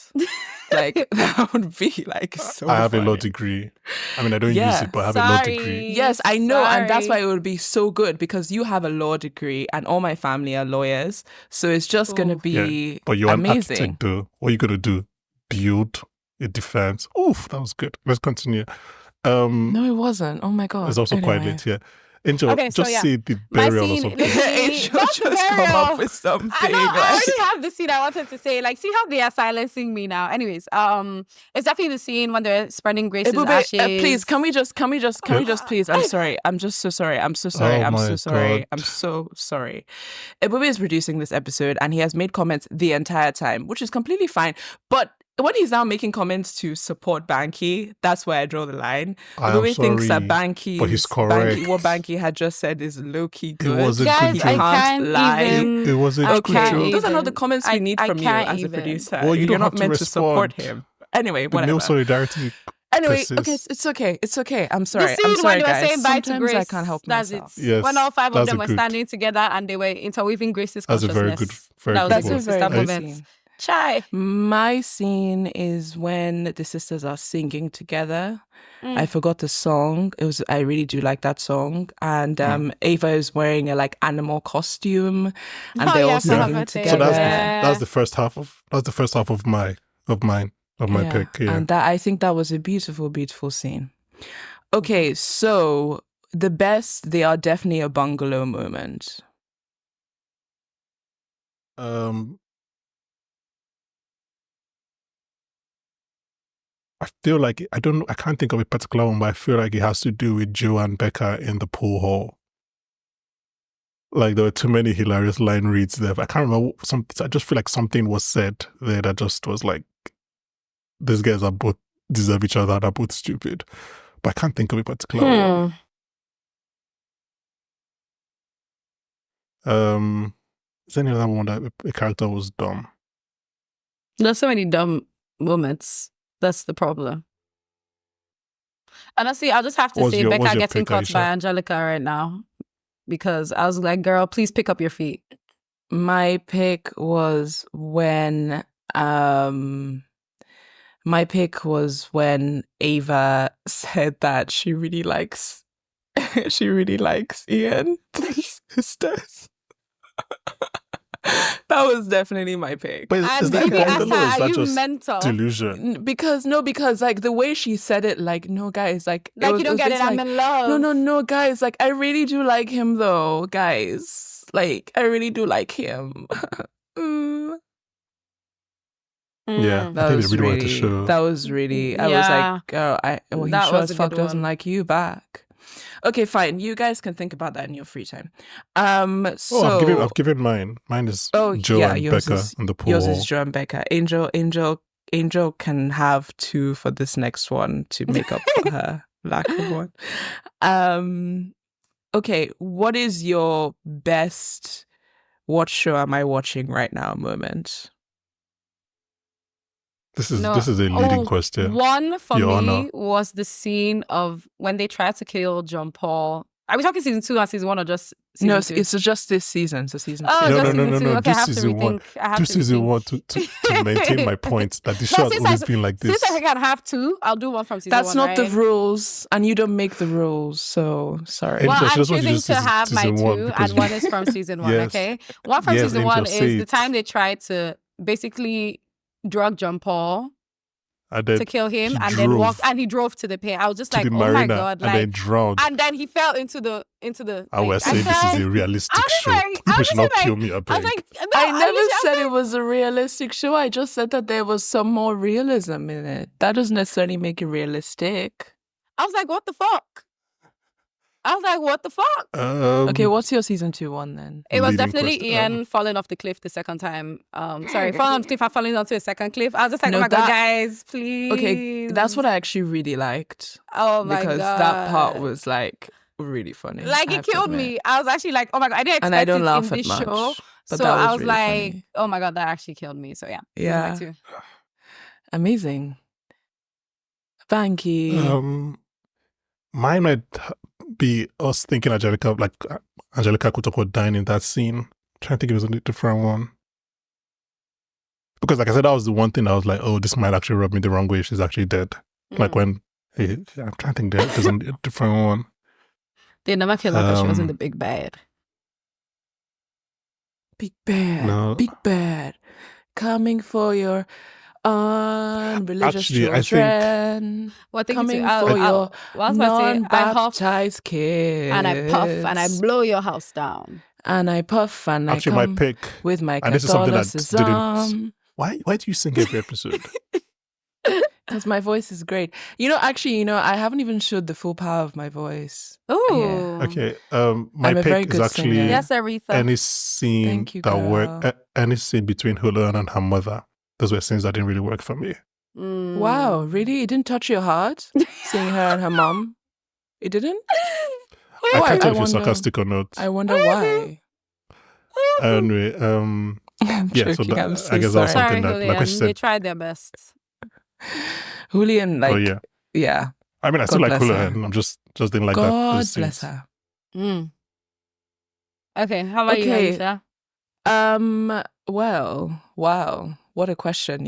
Like that would be like so. I have a law funny. degree. I mean, I don't Yeah. use it, but I have a law degree. Yes, I know, and that's why Sorry. it would be so good because you have a law degree, and all my family are lawyers. So it's just gonna Ooh. be But you're an amazing. architect, though. What are you gonna do? Build a defense. Oof, that was good. Let's continue. No, it wasn't. Oh my god. It's also quite Anyway. late here. Angel, Okay, so just yeah. say the My burial or scene- something. literally- Angel Not just come burial. up with something. I know. I like- already have the scene I wanted to say. Like, see how they are silencing me now. Anyways, it's definitely the scene when they're spreading Grace's Ebube, ashes. please, can we just please? I'm sorry. I'm just so sorry. I'm so sorry. Oh I'm my so sorry. God. I'm so sorry. Ebube is producing this episode and he has made comments the entire time, which is completely fine. But when he's now making comments to support Banky, that's where I draw the line. I am Ebube thinks that sorry, but he's correct. what Banky had just said is low-key good. was a Guys, good I joke. can't lie. even. It was a I good Okay, can't joke. those are not the even. comments we need I from you can't as a even. producer. Well, you You're don't not have to meant to support respond. him. Anyway, The whatever. male solidarity Anyway, okay, persists. it's okay. It's okay. I'm The sorry. I'm scene when sorry, they were guys. saying bye to Sometimes Grace. I can't help That's myself. it. Yes, When all five of that's them a were good- standing together and they were interweaving Grace's That's a consciousness. very good, very That was good a That's a one. good very sister good moment. scene. Chai. My scene is when the sisters are singing together. Mm. I forgot the song. I really do like that song. And Ava is wearing a like animal costume, and Oh, they're yeah, all for her singing birthday. So together. that's the first half of my Yeah, pick. Yeah. and I think that was a beautiful, beautiful scene. Okay, so they are definitely a bungalow moment. I feel like I can't think of a particular one, but I feel like it has to do with Joe and Becca in the pool hall. Like there were too many hilarious line reads there. I can't remember I just feel like something was said there that just was like, these guys are both deserve each other and are both stupid. But I can't think of a particular one. Is there any other one that a character was dumb? There's so many dumb moments. That's the problem. Honestly, I'll just have to say what's Becca your getting pick, caught by Ayisha? Angelica right now. Because I was like, girl, please pick up your feet. My pick was when Ava said that she really likes Ian. Sisters. That was definitely my pick. But And is that Baby asked bungalow? her, Or is are that you just mental? delusion? Because like the way she said it, like, no guys, like Like, you don't get it, I'm like, in love. no guys, like I really do like him though, guys. Like I really do like him. Yeah, Mm. I think they really wanted to show. That was really. I was Yeah. like, girl, he That sure was as a fuck good doesn't one. like you back. Okay, fine. You guys can think about that in your free time. So I've given mine. Mine is Joe and yours Becca is, in the pool yours hall. is Joe and Becca. Angel can have 2 for this next one to make up for her lack of one. Okay, what is your best what show am I watching right now moment? This is a leading question. One for Your me Honor. was the scene of when they tried to kill John Paul. Are we talking season 2 and season 1 or just season No, 2? it's just this season. So season 2. Oh, No, just no, season 2. no. Okay, I Do have to season one. rethink. I have Do to season rethink. 1 to maintain my point that the show No, has since always been like this. Since I can have 2, I'll do one from season 1. That's not the right? rules, and you don't make the rules. So sorry. Well, Angel, she I'm just wants to choosing do to have my season 1 2, because and one is from season 1. Yes. Okay, one from Yes, season Angel, 1 say is the it. time they tried to basically drug John Paul And then to kill him, he and then drove walked, and he drove to the pier. I was just to like, the oh marina my god, and then drowned. and then he fell into the. I was saying this is a realistic show. People should not kill me, I I was beg. like, no, I never literally- said it was a realistic show. I just said that there was some more realism in it. That doesn't necessarily make it realistic. I was like, what the fuck? I was like, what the fuck? Okay, what's your season 2 one then? It was leading definitely question. Ian falling off the cliff the second time. Sorry, falling off the cliff and falling onto a second cliff. I was just like, No, oh my god, that- guys, please. Okay, that's what I actually really liked. Oh my because god, that part was like really funny. like I it have to killed admit. me. I was actually like, oh my god, I didn't expect And I don't it laugh in at this much. show. But So that was I was really like, funny. oh my god, that actually killed me. So yeah, those are Yeah. my 2. Amazing. Thank you. Mine might be us thinking Angelica Kutoko dying in that scene. I'm trying to think if it was a different one. Because like I said, that was the one thing I was like, oh, this might actually rub me the wrong way if she's actually dead. Like when, I'm trying to think there's a different one. They never killed her because she wasn't the big bad. Big bad. No. Big bad. Coming for your unreligious Actually, I think- children. Well, thank Coming you. for your I was about to say, I huff non-baptized kids. and I puff and I blow your house down. And I puff and Actually, I my come pick, with my and this is something that Catholicism. why do you sing every episode? Because my voice is great. I haven't even showed the full power of my voice. Ooh. Okay, I'm my a very pick is good actually singer. Yes, Aretha. any scene Thank you, that girl. worked, any scene between Hulu and her mother. Those were scenes that didn't really work for me. Mm. Wow, really? It didn't touch your heart? Seeing her and her mom? It didn't? I Oh, can't tell if wonder- you're sarcastic or not. I wonder why. Anyway, I'm yeah, so joking. that, I'm so I guess that was sorry. Sorry, something that, like I Julian. They said, tried their best. Julian, like, oh yeah, yeah. I mean, I still God like bless Hula her. and I'm just didn't like that. God those bless scenes. her. Mm. Okay, how about Okay. you, Ayisha? Well, wow. What a question,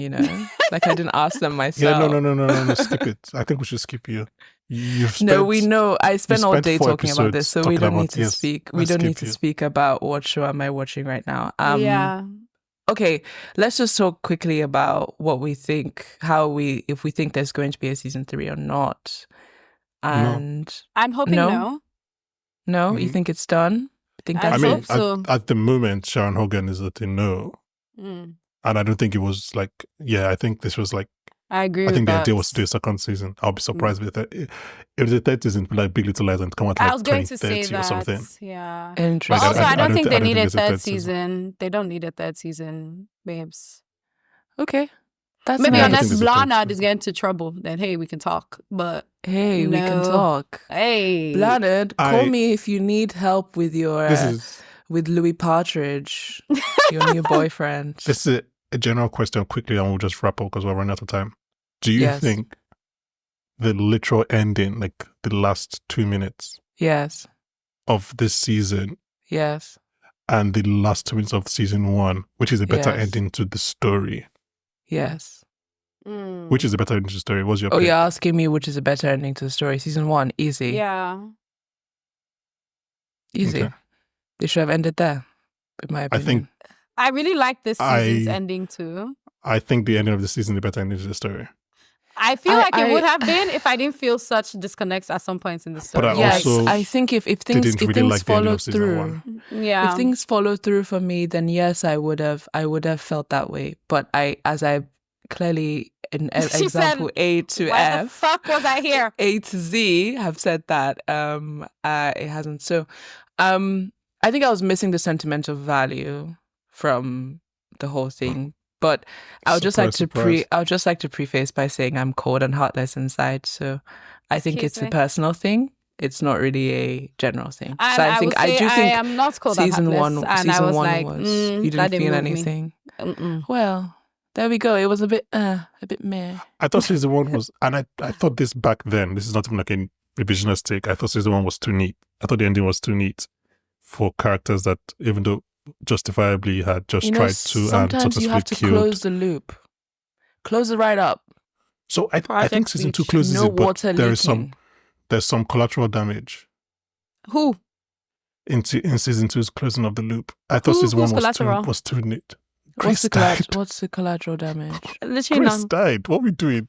Like I didn't ask them myself. Yeah, no, skip it. I think we should skip you. You've spent, No, we know. I spent all spent day 4 talking about this, so we episodes don't talking need about- to yes, speak. We let's don't need skip to you. speak about what show am I watching right now. Yeah. Okay, let's just talk quickly about what we think, if we think there's going to be a season 3 or not. And I'm hoping no. No, you Mhm. think it's done? Think I that's I mean, it? so. at the moment, Sharon Hogan is at a no. Mm. And I don't think it was like, I think this was like, I agree I with think the that. idea was to do a second season. I'll be surprised if the third season, like Big Little Lies, and come out I like was going to say 2030 that. or something. Yeah. Interesting. But also, I don't think they need a there's third season. They don't need a third season, babes. Okay. That's Maybe I don't nice. unless think there's a third Blarnard is season. getting into trouble, then hey, we can talk. But Hey, we can no. talk. Hey, Blarnard, call me if you need help with your This is with Louis Partridge, your new boyfriend. this is a general question quickly, and we'll just wrap up because we're running out of time. Do you Yes. think the literal ending, like the last 2 minutes Yes. of this season, Yes. and the last 2 minutes of season 1, which is a better Yes. ending to the story? Yes. Which is a better ending to the story? What's your Oh, pick? you're asking me which is a better ending to the story? Season 1, easy. Yeah. Easy. Okay. They should have ended there, in my I opinion. think I really like this season's I- ending too. I think the ending of the season is a better ending to the story. I feel I- like it would I- have been if I didn't feel such disconnects at some points in the story. I Yes, also I think if things didn't really like the ending follow of season through, 1. Yeah. if things follow through for me, then yes, I would have felt that way. But as I clearly in She example said, A to Why the F, fuck was I here? A to Z have said that it hasn't. So I think I was missing the sentimental value from the whole thing. But I would just like Surprise. to preface by saying I'm cold and heartless inside. So I think Excuse it's a me. personal thing. It's not really a general thing. And So I think would say do think I am not cold and season heartless, one and I was like, you that didn't didn't feel move me. anything. Mm-mm. Well, there we go. It was a bit meh. I thought season 1 was, and I thought this back then, this is not even like a revisionist take. I thought season 1 was too neat. I thought the ending was too neat for characters that, even though justifiably had just tried to and sometimes you successfully have to killed. close the loop. Close it right up. So I think Project season 2 Beach. closes No it, but water there is leaking. there's some collateral damage Who? in season 2's closing of the loop. I thought season 1 who's collateral? was too neat. What's Grace died. the collateral damage? Literally Grace none. died. What are we doing?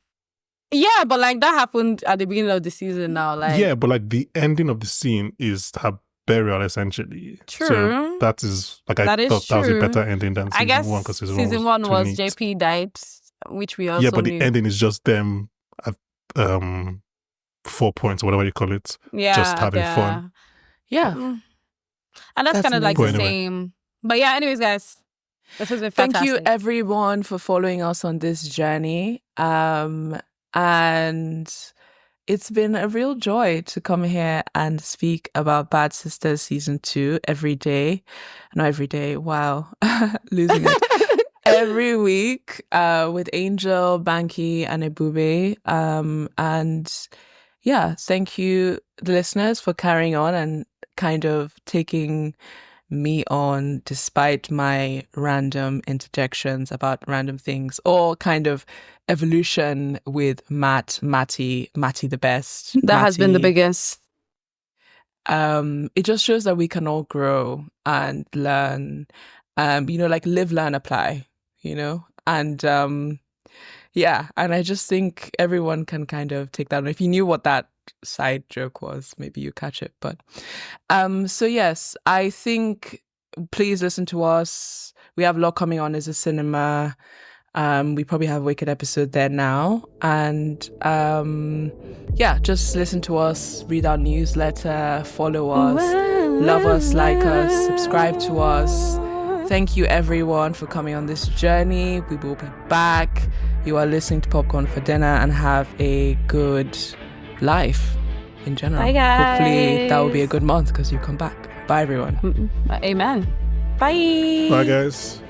Yeah, but like that happened at the beginning of the season now. Like, Yeah, but like the ending of the scene is her burial essentially. True. So that is like That I is thought that was a true. better ending than season I guess 1 because season one too was neat. JP died, which we also Yeah, but the knew. ending is just them at 4 points or whatever you call it. Yeah, just having fun. Yeah. Mm. And that's That's kind of like the amazing. But anyway. same. But yeah, anyways, guys, this has been Thank fantastic. you everyone for following us on this journey. And it's been a real joy to come here and speak about Bad Sisters season 2 every day. Not every day. Wow. Losing it. Every week with Angel, Banky, and Ebube. And yeah, thank you, the listeners, for carrying on and kind of taking me on despite my random interjections about random things, or kind of evolution with Matty the best. That has been the Matty. biggest. It just shows that we can all grow and learn, like live, learn, apply, and yeah, and I just think everyone can kind of take that. If you knew what that side joke was, maybe you catch it. But so yes, I think please listen to us. We have a lot coming on as a cinema. We probably have a Wicked episode there now. And yeah, just listen to us, read our newsletter, follow us, love us, like us, subscribe to us. Thank you everyone for coming on this journey. We will be back. You are listening to Popcorn for Dinner, and have a good life in general. Bye, guys. Hopefully that will be a good month because you come back. Bye everyone. Amen. Bye. Bye guys.